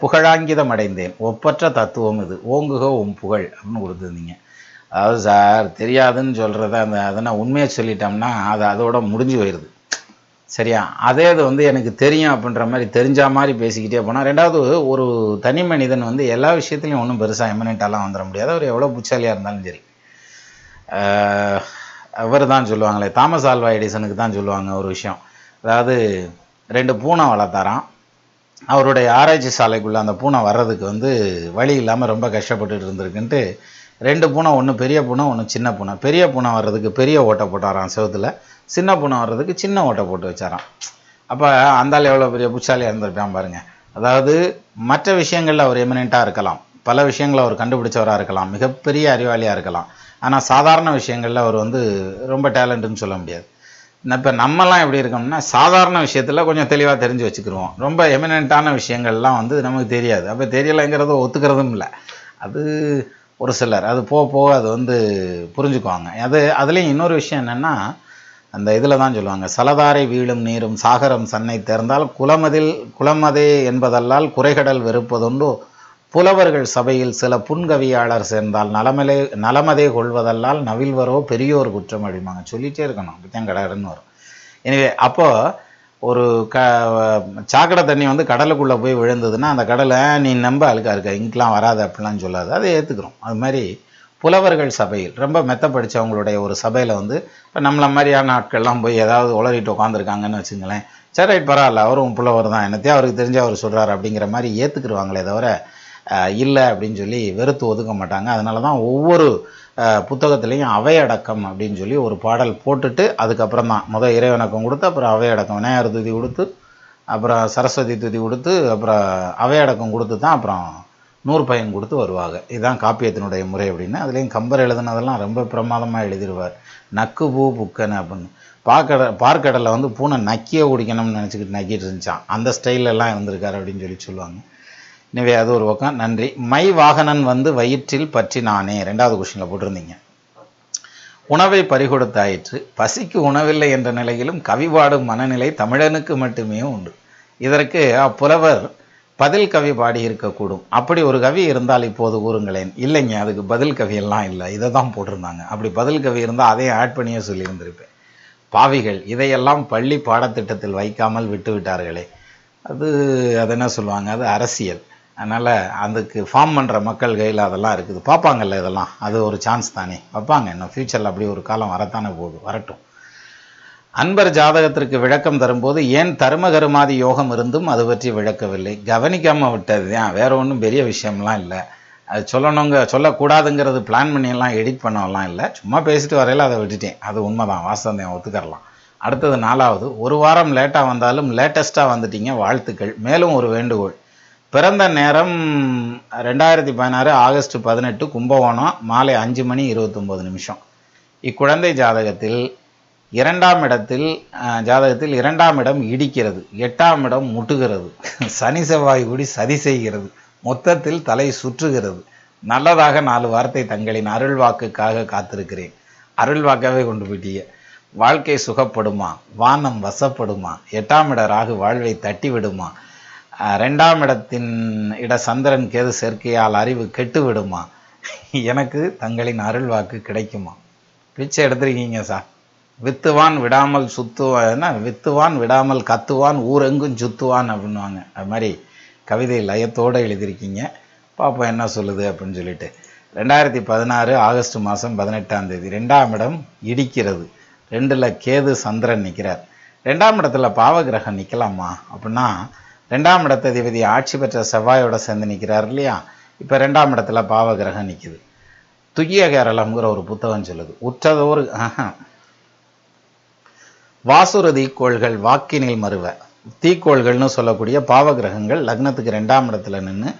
புகழாங்கிதம் அடைந்தேன். ஒப்பற்ற தத்துவம் இது, ஓங்குக புகழ் அப்படின்னு கொடுத்துருந்தீங்க. அதாவது சார் தெரியாதுன்னு சொல்கிறத அதனால் உண்மையை சொல்லிட்டோம்னா அதோட முடிஞ்சு போயிடுது. சரியா? அதே இது வந்து எனக்கு தெரியும் அப்படின்ற மாதிரி தெரிஞ்ச மாதிரி பேசிக்கிட்டே போனால், ரெண்டாவது ஒரு தனி மனிதன் வந்து எல்லா விஷயத்துலையும் ஒன்றும் பெருசாக எமனெண்ட்டாலாம் வந்துட முடியாது. அவர் எவ்வளோ புச்சாலியாக இருந்தாலும் சரி. அவர் தான் சொல்லுவாங்களே, தாமஸ் ஆல்வா எடிசனுக்கு தான் சொல்லுவாங்க ஒரு விஷயம். அதாவது 2 பூனை வளர்த்தாராம். அவருடைய ஆராய்ச்சி சாலைக்குள்ளே அந்த பூனை வர்றதுக்கு வந்து வழி இல்லாமல் ரொம்ப கஷ்டப்பட்டுட்டு இருந்திருக்குன்ட்டு 2 பூனை, ஒன்று பெரிய பூனை, ஒன்று சின்ன பூனை. பெரிய பூனை வர்றதுக்கு பெரிய ஓட்டை போட்டாராம் செவுத்துல, சின்ன பூனை வர்றதுக்கு சின்ன ஓட்டை போட்டு வச்சாராம். அப்போ அந்தாள் எவ்வளோ பெரிய புட்சாலியாக இருந்திருப்பான் பாருங்க. அதாவது மற்ற விஷயங்களில் அவர் எமினெண்ட்டாக இருக்கலாம், பல விஷயங்களை அவர் கண்டுபிடிச்சவராக இருக்கலாம், மிகப்பெரிய அறிவாளியாக இருக்கலாம். ஆனால் சாதாரண விஷயங்களில் அவர் வந்து ரொம்ப டேலண்ட்டுன்னு சொல்ல முடியாது. இப்போ நம்மலாம் எப்படி இருக்கோம்னா, சாதாரண விஷயத்தில் கொஞ்சம் தெளிவாக தெரிஞ்சு வச்சுக்கிருவோம். ரொம்ப எமினெண்ட்டான விஷயங்கள்லாம் வந்து நமக்கு தெரியாது. அப்போ தெரியலைங்கிறத ஒத்துக்கிறதும் இல்லை. அது ஒரு சிலர் அது போக போக அது வந்து புரிஞ்சுக்குவாங்க. அதுலேயும் இன்னொரு விஷயம் என்னென்னா, அந்த இதில் தான் சொல்லுவாங்க, சலதாரை வீழும் நீரும் சாகரம் சன்னை தேர்ந்தால் குலமதே என்பதல்லால் குறைகடல் வெறுப்பதுண்டோ, புலவர்கள் சபையில் சில புன்கவியாளர் சேர்ந்தால் நலமதே கொள்வதல்லால் நவில்வரோ பெரியோர் குற்றம் அப்படிம்பாங்க. சொல்லிகிட்டே இருக்கணும், அப்படித்தான் கடன்னு வரும். எனவே அப்போ ஒரு சாக்கடை தண்ணி வந்து கடலுக்குள்ளே போய் விழுந்ததுன்னா அந்த கடலை நீ நம்ப அழுக்கா இருக்க, இங்கெலாம் வராது அப்படிலாம் சொல்லாது, அதை ஏற்றுக்கிறோம். அது மாதிரி புலவர்கள் சபையில் ரொம்ப மெத்த படித்தவங்களுடைய ஒரு சபையில் வந்து இப்போ நம்மள மாதிரியான ஆட்கள்லாம் போய் ஏதாவது உளறிட்டு உட்காந்துருக்காங்கன்னு வச்சுங்களேன், சரி ரைட் பரவாயில்ல, அவரும் புலவர் தான், என்னத்தையும் அவருக்கு தெரிஞ்சு அவர் சொல்கிறார் அப்படிங்கிற மாதிரி ஏற்றுக்குருவாங்களே தவிர இல்லை அப்படின்னு சொல்லி வெறுத்து ஒதுக்க மாட்டாங்க. அதனால தான் ஒவ்வொரு புத்தகத்துலேயும் அவையடக்கம் அப்படின்னு சொல்லி ஒரு பாடல் போட்டுட்டு அதுக்கப்புறம் தான் இறைவணக்கம் கொடுத்து, அப்புறம் அவையடக்கம், விநாயகர் துதி கொடுத்து, அப்புறம் சரஸ்வதி துதி கொடுத்து, அப்புறம் அவையடக்கம் கொடுத்து தான் அப்புறம் 100 பயன் கொடுத்து வருவாங்க. இதுதான் காப்பியத்தினுடைய முறை அப்படின்னு. அதுலேயும் கம்பர் எழுதுனதெல்லாம் ரொம்ப பிரமாதமாக எழுதிடுவார். நக்கு பூ புக்கன்னு அப்படின்னு. பார்க்கடலை வந்து பூனை நக்கியே குடிக்கணும்னு நினச்சிக்கிட்டு நக்கிட்டு இருந்துச்சான், அந்த ஸ்டைலெல்லாம் இருந்திருக்காரு அப்படின்னு சொல்லி சொல்லுவாங்க. எனவே அது ஒரு பக்கம். நன்றி. மை வாகனன் வந்து வயிற்றில் பற்றி நானே 2வது கொஸ்டினில் போட்டிருந்தீங்க. உணவை பறிகொடுத்தாயிற்று, பசிக்கு உணவில்லை என்ற நிலையிலும் கவிபாடும் மனநிலை தமிழனுக்கு மட்டுமே உண்டு. இதற்கு அப்புலவர் பதில் கவி பாடி இருக்கக்கூடும். அப்படி ஒரு கவி இருந்தால் இப்போது கூறுங்களேன். இல்லைங்க, அதுக்கு பதில் கவியெல்லாம் இல்லை, இதை தான் போட்டிருந்தாங்க. அப்படி பதில் கவி இருந்தால் அதையும் ஆட் பண்ணியே சொல்லியிருந்திருப்பேன். பாவிகள் இதையெல்லாம் பள்ளி பாடத்திட்டத்தில் வைக்காமல் விட்டு விட்டார்களே. அது என்ன சொல்லுவாங்க, அது அரசியல். அதனால் அதுக்கு ஃபார்ம் பண்ணுற மக்கள் கையில் அதெல்லாம் இருக்குது, பார்ப்பாங்கல்ல, இதெல்லாம் அது ஒரு சான்ஸ் தானே, வைப்பாங்க. இன்னும் ஃப்யூச்சரில் அப்படி ஒரு காலம் வரத்தானே போகுது, வரட்டும். அன்பர் ஜாதகத்திற்கு விளக்கம் தரும்போது ஏன் தர்மகருமாதி யோகம் இருந்தும் அது பற்றி விளக்கவில்லை, கவனிக்காமல் விட்டது தான், வேற ஒன்றும் பெரிய விஷயம்லாம் இல்லை. அது சொல்லக்கூடாதுங்கிறது பிளான் பண்ணியெல்லாம் எடிட் பண்ணலாம் இல்லை, சும்மா பேசிட்டு வரையில அதை விட்டுட்டேன். அது உண்மைதான், வாசந்தேன், ஒத்துக்கரலாம். அடுத்தது 4வது, ஒரு வாரம் லேட்டாக வந்தாலும் லேட்டஸ்ட்டாக வந்துட்டீங்க, வாழ்த்துக்கள். மேலும் ஒரு வேண்டுகோள், பிறந்த நேரம் 2016 ஆகஸ்ட் 18 கும்பகோணம் மாலை 5:29. இக்குழந்தை ஜாதகத்தில் 2ஆம் இடம் இடிக்கிறது, 8ஆம் இடம் முட்டுகிறது, சனி செவ்வாய் கூடி சதி செய்கிறது, மொத்தத்தில் தலை சுற்றுகிறது. நல்லதாக 4 வார்த்தை தங்களின் அருள் வாக்குக்காக காத்திருக்கிறேன். அருள் வாக்காவே கொண்டு போயிட்டீங்க. வாழ்க்கை சுகப்படுமா, வானம் வசப்படுமா, 8ஆம் இட ராகு வாழ்வை தட்டி விடுமா, 2ஆம் இட சந்திரன் கேது சேர்க்கையால் அறிவு கெட்டு விடுமா, எனக்கு தங்களின் அருள் வாக்கு கிடைக்குமா? பிச்சை எடுத்துருக்கீங்க சார். வித்துவான் விடாமல் கத்துவான் ஊரெங்கும் சுத்துவான் அப்படின்வாங்க. அது மாதிரி கவிதை லயத்தோடு எழுதியிருக்கீங்க. பார்ப்போம் என்ன சொல்லுது அப்படின்னு சொல்லிட்டு. 2016 ஆகஸ்ட் மாதம் 18ஆம் தேதி 2ஆம் இடம் இடிக்கிறது, 2ல் கேது சந்திரன் நிற்கிறார். 2ஆம் இடத்துல பாவகிரகம் நிற்கலாமா அப்படின்னா, 2ஆம் இடத்ததிபதி ஆட்சி பெற்ற செவ்வாயோட சேர்ந்து நிற்கிறார் இல்லையா. இப்போ 2ஆம் இடத்துல பாவகிரகம் நிற்குது. துய்ய கேரளம்ங்கிற ஒரு புத்தகம் சொல்லுது, உற்றதோர் வாசுர தீக்கோள்கள் வாக்கினில் மறுவ. தீக்கோள்கள்னு சொல்லக்கூடிய பாவகிரகங்கள் லக்னத்துக்கு 2ஆம் இடத்துல நின்று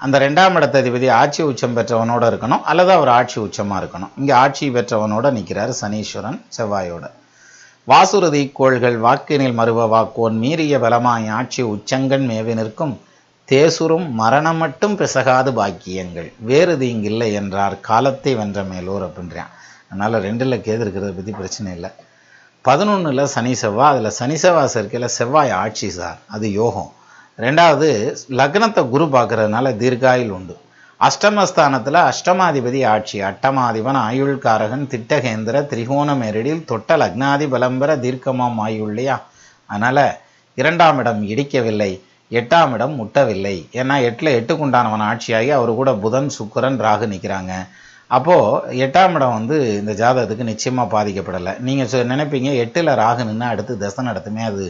அந்த 2ஆம் இடத்ததிபதி ஆட்சி உச்சம் பெற்றவனோட இருக்கணும், அல்லது அவர் ஆட்சி உச்சமாக இருக்கணும். இங்கே ஆட்சி பெற்றவனோட நிற்கிறார் சனீஸ்வரன் செவ்வாயோட. வாசுரதி கோள்கள் வாக்கினில் மறுவ வாக்கோன் மீறிய பலமாய் ஆட்சி உச்சங்கன் மேவி நிற்கும் தேசுரும் மரணம் மட்டும் பிசகாது பாக்கியங்கள் வேறு தீங்கில்லை என்றார் காலத்தை வென்ற மேலோர் அப்படின்றான். அதனால் 2ல் கேது இருக்கிறத பற்றி பிரச்சனை இல்லை. 11ல் சனி செவ்வாய், அதில் சனி செவ்வாய் சேர்க்கையில் செவ்வாய் ஆட்சி சார், அது யோகம். 2வது லக்னத்தை குரு பார்க்கறதுனால தீர்காயில் உண்டு. அஷ்டமஸ்தானத்தில் அஷ்டமாதிபதி ஆட்சி, அட்டமாதிபன் ஆயுள்காரகன் திட்டகேந்திர திரிகோண மேரடியில் தொட்ட லக்னாதி பலம்பர தீர்க்கமாம் ஆயுள்ளையா. அதனால் 2ஆம் இடம் இடிக்கவில்லை, 8ஆம் இடம் முட்டவில்லை. ஏன்னா 8ல் 8க்கு உண்டானவன் ஆட்சியாகி அவர் கூட புதன் சுக்கிரன் ராகு நிற்கிறாங்க. அப்போது 8ஆம் இடம் வந்து இந்த ஜாதகத்துக்கு நிச்சயமாக பாதிக்கப்படலை. நீங்கள் நினைப்பீங்க 8ல் ராகு நின்று அடுத்து தசை நடத்துமே அது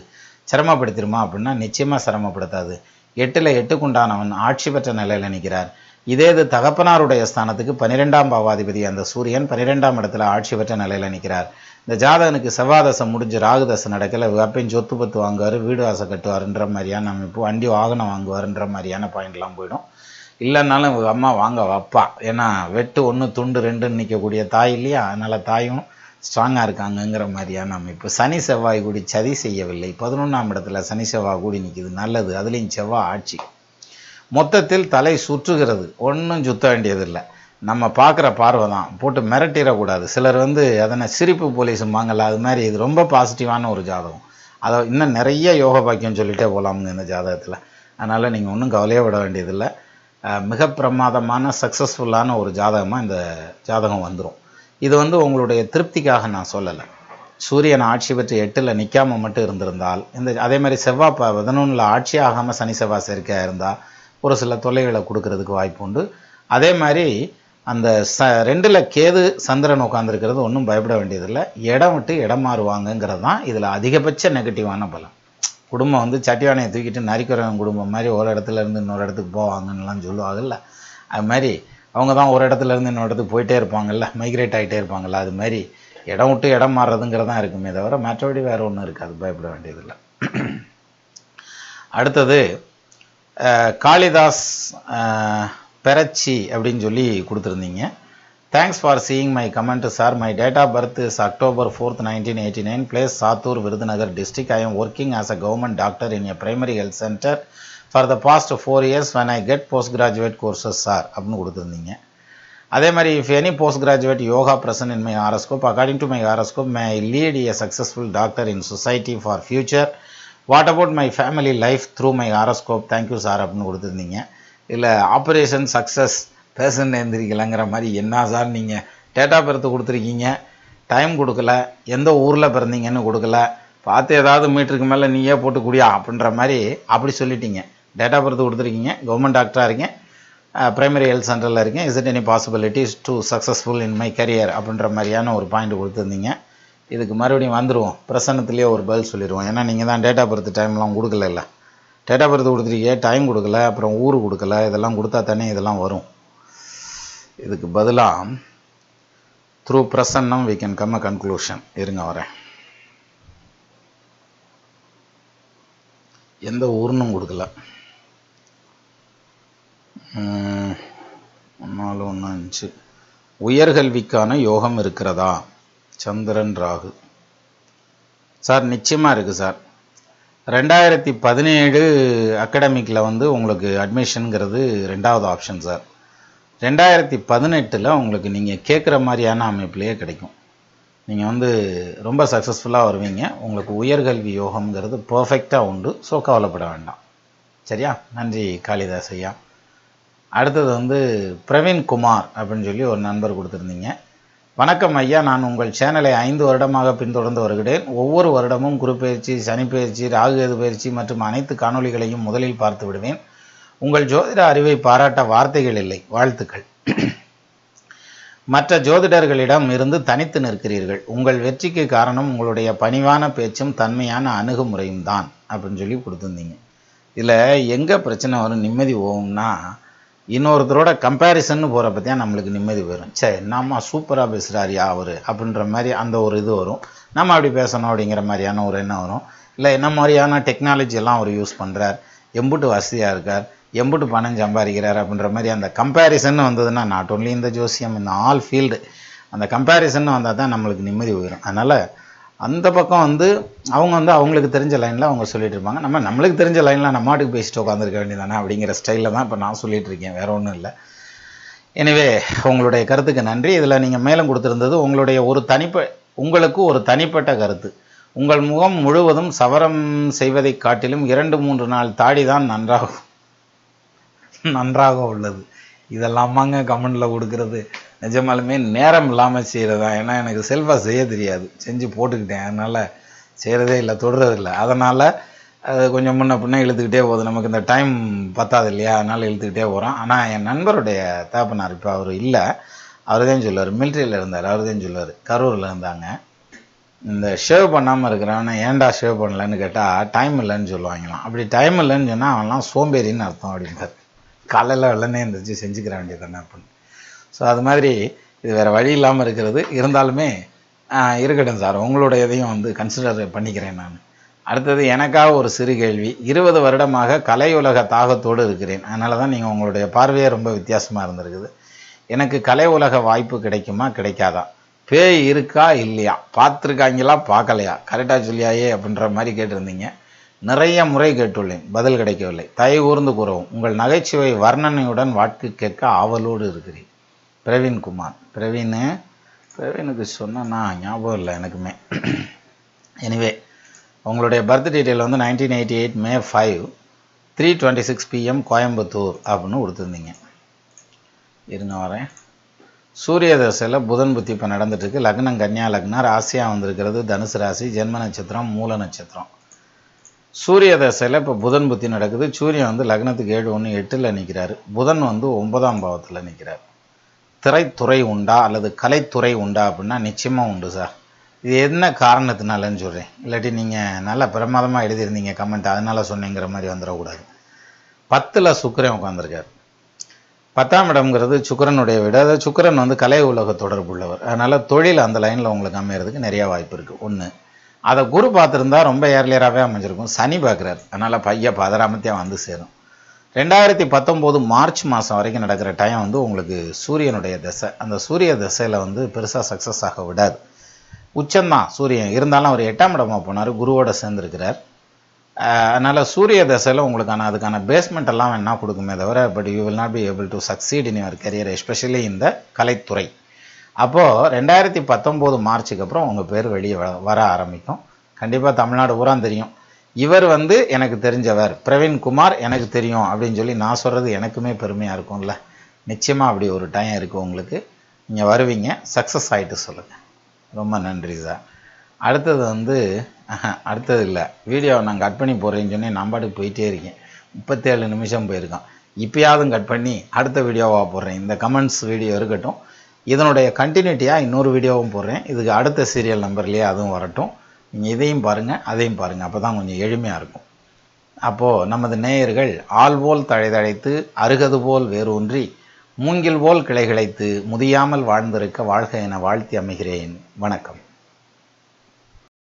சிரமப்படுத்திடுமா அப்படின்னா நிச்சயமாக சிரமப்படுத்தாது. 8ல் 8க்குண்டானவன் ஆட்சி பெற்ற நிலையில் நிற்கிறார். இதே இது தகப்பனாருடைய ஸ்தானத்துக்கு 12ஆம் பாவாதிபதி அந்த சூரியன் 12ஆம் இடத்துல ஆட்சி பெற்ற நிலையில் நிற்கிறார். இந்த ஜாதகனுக்கு செவ்வாதசை முடிஞ்சு ராகுதசை நடக்கலை, அப்பயும் சொத்து பத்து வாங்குவார், வீடு ஆசை கட்டுவார்ன்ற மாதிரியான அமைப்பு, வண்டி வாகனம் வாங்குவார்ன்ற மாதிரியான பாயிண்ட்லாம் போயிடும். இல்லைன்னாலும் இவங்க அம்மா வாங்க வப்பா, ஏன்னா வெட்டு 1 துண்டு 2ன்னு நிற்கக்கூடிய தாய் இல்லையா, அதனால் தாயும் ஸ்ட்ராங்காக இருக்காங்கங்கிற மாதிரியான அமைப்பு. சனி செவ்வாய் கூடி சதி செய்யவில்லை. 11ஆம் இடத்துல சனி செவ்வாய் கூடி நிற்கிது, நல்லது. அதுலேயும் செவ்வாய் ஆட்சி. மொத்தத்தில் தலை சுற்றுகிறது, ஒன்றும் சுத்த வேண்டியதில்லை. நம்ம பார்க்குற பார்வை தான், போட்டு மிரட்டிடக்கூடாது. சிலர் வந்து அதனை சிரிப்பு போலீஸும்பாங்கல்ல, அது மாதிரி இது ரொம்ப பாசிட்டிவான ஒரு ஜாதகம். அதை இன்னும் நிறைய யோக பாக்கியம் சொல்லிகிட்டே போகலாமுங்க இந்த ஜாதகத்தில். அதனால் நீங்கள் ஒன்றும் கவலையே விட வேண்டியதில்லை. மிக பிரமாதமான சக்ஸஸ்ஃபுல்லான ஒரு ஜாதகமாக இந்த ஜாதகம் வந்துடும். இது வந்து உங்களுடைய திருப்திக்காக நான் சொல்லலை. சூரியன் ஆட்சி பெற்று 8ல் நிற்காமல் மட்டும் இருந்திருந்தால் அதே மாதிரி செவ்வாய் 11ல் ஆட்சி ஆகாமல் சனி செவ்வாய் சேர்க்கையாக இருந்தால் ஒரு சில தொல்லைகளை கொடுக்கறதுக்கு வாய்ப்பு உண்டு. அதே மாதிரி அந்த 2ல் கேது சந்திரன் உட்காந்துருக்கிறது ஒன்றும் பயப்பட வேண்டியதில்லை. இடம் விட்டு இடம் மாறுவாங்கங்கிறது தான் இதில் அதிகபட்ச நெகட்டிவான பலம். குடும்பம் வந்து சட்டியானையை தூக்கிட்டு நரிக்கிறவங்க குடும்பம் மாதிரி ஒரு இடத்துல இருந்து இன்னொரு இடத்துக்கு போவாங்கன்னெலாம் சொல்லுவாங்கல்ல, அது மாதிரி அவங்க தான் ஒரு இடத்துல இருந்து இன்னொரு இடத்துக்கு போயிட்டே இருப்பாங்கல்ல, மைக்ரேட் ஆகிட்டே இருப்பாங்கல்ல, அது மாதிரி இடம் விட்டு இடம் மாறுறதுங்கிறது தான் இருக்குமே தவிர மற்றபடி வேறு ஒன்றும் இருக்காது, பயப்பட வேண்டியதில்லை. அடுத்தது காளிதாஸ் பெரச்சி அப்படின்னு சொல்லி கொடுத்துருந்தீங்க. Thanks for seeing my comment sir. My date of birth is October 4th, 1989, place Sattur, Virudhunagar district. I am working as a government doctor in a primary health center for the past 4 years when I get postgraduate courses sir அப்படின்னு கொடுத்துருந்தீங்க. அதே மாதிரி if any postgraduate yoga present in my horoscope, according to my horoscope, may I lead a successful doctor in society for future. What about my family life through my horoscope? Thank you sir அப்படின்னு கொடுத்துருந்தீங்க. இல்லை operation success patient எழுந்திரிக்கலைங்கிற மாதிரி என்ன sir நீங்கள் date of birth கொடுத்துருக்கீங்க, time கொடுக்கல, எந்த ஊரில் பிறந்தீங்கன்னு கொடுக்கல, பார்த்து ஏதாவது மீட்டருக்கு மேலே நீயே போட்டு குடியா அப்படின்ற மாதிரி அப்படி சொல்லிட்டீங்க. டேட் ஆஃப் பர்த் கொடுத்துருக்கீங்க, கவர்மெண்ட் டாக்டராக இருக்கேன், பிரைமரி ஹெல்த் சென்டரில் இருக்கேன், is it any possibilities to successful in my career அப்படின்ற மாதிரியான ஒரு பாயிண்ட் கொடுத்துருந்தீங்க. இதுக்கு மறுபடியும் வந்துடுவோம், பிரசன்னத்துலேயே ஒரு பதில் சொல்லிடுவோம். ஏன்னா நீங்கள் தான் டேட் ஆஃப் பர்த் டைம்லாம் கொடுக்கல, இல்லை டேட் ஆஃப் பர்த் கொடுத்துருக்கீங்க, டைம் கொடுக்கல, அப்புறம் ஊர் கொடுக்கல, இதெல்லாம் கொடுத்தா தானே இதெல்லாம் வரும். இதுக்கு பதிலாக த்ரூ பிரசன்னம் we can come a conclusion. இருங்க வரேன். எந்த ஊர்னும் கொடுக்கல. 415 உயர்கல்விக்கான யோகம் இருக்கிறதா? சந்திரன் ராகு. சார் நிச்சயமாக இருக்குது சார். 2017 அகாடமிக்கில் வந்து உங்களுக்கு அட்மிஷனுங்கிறது 2வது ஆப்ஷன் சார். 2018 உங்களுக்கு நீங்கள் கேட்குற மாதிரியான அமைப்புலேயே கிடைக்கும். நீங்கள் வந்து ரொம்ப சக்ஸஸ்ஃபுல்லாக வருவீங்க. உங்களுக்கு உயர்கல்வி யோகம்ங்கிறது பர்ஃபெக்டாக உண்டு. ஸோ கவலைப்பட வேண்டாம். சரியா? நன்றி காளிதாஸ் ஐயா. அடுத்தது வந்து பிரவீன் குமார் அப்படின்னு சொல்லி ஒரு நண்பர் கொடுத்துருந்தீங்க. வணக்கம் ஐயா, நான் உங்கள் சேனலை 5 வருடமாக பின்தொடர்ந்து வருகிறேன். ஒவ்வொரு வருடமும் குரு பயிற்சி, சனி பயிற்சி, ராகு கேது பயிற்சி மற்றும் அனைத்து காணொளிகளையும் முதலில் பார்த்து விடுவேன். உங்கள் ஜோதிட அறிவை பாராட்ட வார்த்தைகள் இல்லை, வாழ்த்துக்கள். மற்ற ஜோதிடர்களிடம் இருந்து தனித்து நிற்கிறீர்கள். உங்கள் வெற்றிக்கு காரணம் உங்களுடைய பணிவான பேச்சும் தன்மையான அணுகுமுறையும் தான் அப்படின்னு சொல்லி கொடுத்துருந்தீங்க. இதில் எங்கே பிரச்சனை வரும், நிம்மதி போகும்னா இன்னொருத்தரோட கம்பேரிசன்னு போகிறப்ப தான் நம்மளுக்கு நிம்மதி வரும். சரி நம்ம சூப்பராக பேசுகிறாரியா அவர் அப்படின்ற மாதிரி அந்த ஒரு இது வரும். நம்ம அப்படி பேசணும் அப்படிங்கிற மாதிரியான ஒரு எண்ணம் வரும். இல்லை என்ன மாதிரியான டெக்னாலஜி எல்லாம் அவர் யூஸ் பண்ணுறார், எம்புட்டு வசதியாக இருக்கார், எம்புட்டு பணம் சம்பாதிக்கிறார் அப்படின்ற மாதிரி அந்த கம்பேரிசன் வந்ததுன்னா நாட் ஓன்லி இந்த ஜோசியம், இந்த ஆல் ஃபீல்டு அந்த கம்பேரிசன் வந்தால் தான் நம்மளுக்கு நிம்மதி போயிடும். அதனால் அந்த பக்கம் வந்து அவங்க வந்து அவங்களுக்கு தெரிஞ்ச லைனில் அவங்க சொல்லிட்டு இருப்பாங்க. நம்மளுக்கு தெரிஞ்ச லைனில் நம்ம மாட்டுக்கு பேசிட்டு உட்காந்துருக்க வேண்டியதானே அப்படிங்கிற ஸ்டைலில் தான் இப்போ நான் சொல்லிட்டு இருக்கேன், வேற ஒன்றும் இல்லை. எனவே உங்களுடைய கருத்துக்கு நன்றி. இதில் நீங்கள் மேலும் கொடுத்துருந்தது உங்களுக்கு ஒரு தனிப்பட்ட கருத்து. உங்கள் முகம் முழுவதும் சவரம் செய்வதை காட்டிலும் 2-3 நாள் தாடி தான் நன்றாக உள்ளது. இதெல்லாமாங்க கமெண்டில் கொடுக்கறது நிஜமாலுமே நேரம் இல்லாமல் செய்கிறதா? ஏன்னா எனக்கு செல்ஃபாக செய்ய தெரியாது, செஞ்சு போட்டுக்கிட்டேன், அதனால் செய்கிறதே இல்லை, தொடுறதில்லை. அதனால் அது கொஞ்சம் முன்ன பின்னே இழுத்துக்கிட்டே போகுது. நமக்கு இந்த டைம் பத்தாது இல்லையா, அதனால் இழுத்துக்கிட்டே போகிறோம். ஆனால் என் நண்பருடைய தகப்பனார் இப்போ அவர் இல்லை, அவர் தான் சொல்லுவார். மிலிட்ரியில் இருந்தார், அவர் தான் சொல்லுவார். கரூரில் இருந்தாங்க. இந்த ஷேவ் பண்ணாமல் இருக்கிறவன ஏன்டா ஷேவ் பண்ணலன்னு கேட்டால் டைம் இல்லைன்னு சொல்லுவாங்களாம். அப்படி டைம் இல்லைன்னு சொன்னால் அவன்லாம் சோம்பேறின்னு அர்த்தம் அப்படின்பார். காலையில் வெள்ளனே இருந்துச்சு செஞ்சுக்கிற வேண்டியது தானே அப்படின்னு. ஸோ அது மாதிரி இது வேறு வழி இல்லாமல் இருக்கிறது. இருந்தாலுமே இருக்கட்டும் சார், உங்களுடைய இதையும் வந்து கன்சிடர் பண்ணிக்கிறேன் நான். அடுத்தது எனக்காக ஒரு சிறு கேள்வி. 20 வருடமாக கலை உலக தாகத்தோடு இருக்கிறேன். அதனால தான் நீங்கள் உங்களுடைய பார்வையே ரொம்ப வித்தியாசமாக இருந்திருக்குது. எனக்கு கலை உலக வாய்ப்பு கிடைக்குமா கிடைக்காதா? பேய் இருக்கா இல்லையா? பார்த்துருக்காங்களா பார்க்கலையா? கரெக்டாக சொல்லியாயே அப்படின்ற மாதிரி கேட்டிருந்தீங்க. நிறைய முறை கேட்டுள்ளேன், பதில் கிடைக்கவில்லை. தயவு கூர்ந்து கூறவும். உங்கள் நகைச்சுவை வர்ணனையுடன் வாழ்க்கை கேட்க ஆவலோடு இருக்கிறேன். பிரவீன்குமார். பிரவீனுக்கு சொன்னா ஞாபகம் இல்லை எனக்குமே. எனிவே, உங்களுடைய பர்த் டீட்டெயில் வந்து 1988 May 5 3:26 PM கோயம்புத்தூர் அப்படின்னு கொடுத்துருந்தீங்க. இருங்க வரேன். சூரிய தசையில் புதன் புத்தி இப்போ நடந்துட்டுருக்கு. லக்னம் கன்னியா லக்னம், ராசியாக வந்திருக்கிறது தனுசு ராசி, ஜென்ம நட்சத்திரம் மூல நட்சத்திரம். சூரிய தசையில் இப்போ புதன் புத்தி நடக்குது. சூரியன் வந்து லக்னத்துக்கு 7-1-8 நிற்கிறாரு. புதன் வந்து 9ஆம் பாவத்தில் நிற்கிறார். திரைத்துறை உண்டா அல்லது கலைத்துறை உண்டா அப்படின்னா நிச்சயமாக உண்டு சார். இது என்ன காரணத்தினாலன்னு சொல்கிறேன். இல்லாட்டி நீங்கள் நல்லா பிரமாதமாக எழுதியிருந்தீங்க கமெண்ட், அதனால் சொன்னீங்கிற மாதிரி வந்துடக்கூடாது. 10ல் சுக்கிரன் உட்காந்துருக்கார். 10ஆம் இடம்ங்கிறது சுக்கிரனுடைய வீடு. அதாவது சுக்கிரன் வந்து கலை உலக தொடர்பு உள்ளவர். அதனால் தொழில் அந்த லைனில் உங்களுக்கு அமையறதுக்கு நிறையா வாய்ப்பு இருக்குது. ஒன்று, அதை குரு பார்த்துருந்தா ரொம்ப ஏர்லியராகவே அமைஞ்சிருக்கும். சனி பார்க்குறாரு, அதனால் பதறாமத்தியாக வந்து சேரும். 2019 மார்ச் மாதம் வரைக்கும் நடக்கிற டைம் வந்து உங்களுக்கு சூரியனுடைய தசை. அந்த சூரிய தசையில் வந்து பெருசாக சக்ஸஸ் ஆக விடாது. உச்சம்தான் சூரியன், இருந்தாலும் அவர் 8ஆம் இடமாக போனார், குருவோட சேர்ந்துருக்கிறார். அதனால் சூரிய தசையில் உங்களுக்கான அதுக்கான பேஸ்மெண்ட் எல்லாம் வேணால் கொடுக்குமே தவிர, but you will not be able to succeed in your career, especially இந்த கலைத்துறை. அப்போது 2019 மார்ச்சுக்கு அப்புறம் உங்கள் பேர் வெளியே வர ஆரம்பிக்கும். கண்டிப்பாக தமிழ்நாடு பூரா தெரியும். இவர் வந்து எனக்கு தெரிஞ்சவர், பிரவீன்குமார் எனக்கு தெரியும் அப்படின்னு சொல்லி நான் சொல்கிறது எனக்குமே பெருமையாக இருக்கும்ல. நிச்சயமாக அப்படி ஒரு டைம் இருக்குது உங்களுக்கு. நீங்கள் வருவீங்க, சக்ஸஸ் ஆகிட்டு சொல்லுங்கள். ரொம்ப நன்றி சார். அடுத்தது வந்து அடுத்தது இல்லை, வீடியோவை நான் கட் பண்ணி போடுறேன்னு சொன்னேன். நான் பாட்டுக்கு போயிட்டே இருக்கேன். 37 நிமிஷம் போயிருக்கான். இப்போயாவது கட் பண்ணி அடுத்த வீடியோவாக போடுறேன். இந்த கமெண்ட்ஸ் வீடியோ இருக்கட்டும், இதனுடைய கண்டினியூட்டியாக இன்னொரு வீடியோவும் போடுறேன். இதுக்கு அடுத்த சீரியல் நம்பர்லேயே அதுவும் வரட்டும். நீங்கள் இதையும் பாருங்கள், அதையும் பாருங்கள். அப்போ தான் கொஞ்சம் எளிமையாக இருக்கும். அப்போது நமது நேயர்கள் ஆள்போல் தழைதழைத்து அருகது போல் வேரூன்றி மூங்கில் போல் கிளைகிழைத்து முதியாமல் வாழ்ந்திருக்க வாழ்க என வாழ்த்தி அமைகிறேன். வணக்கம்.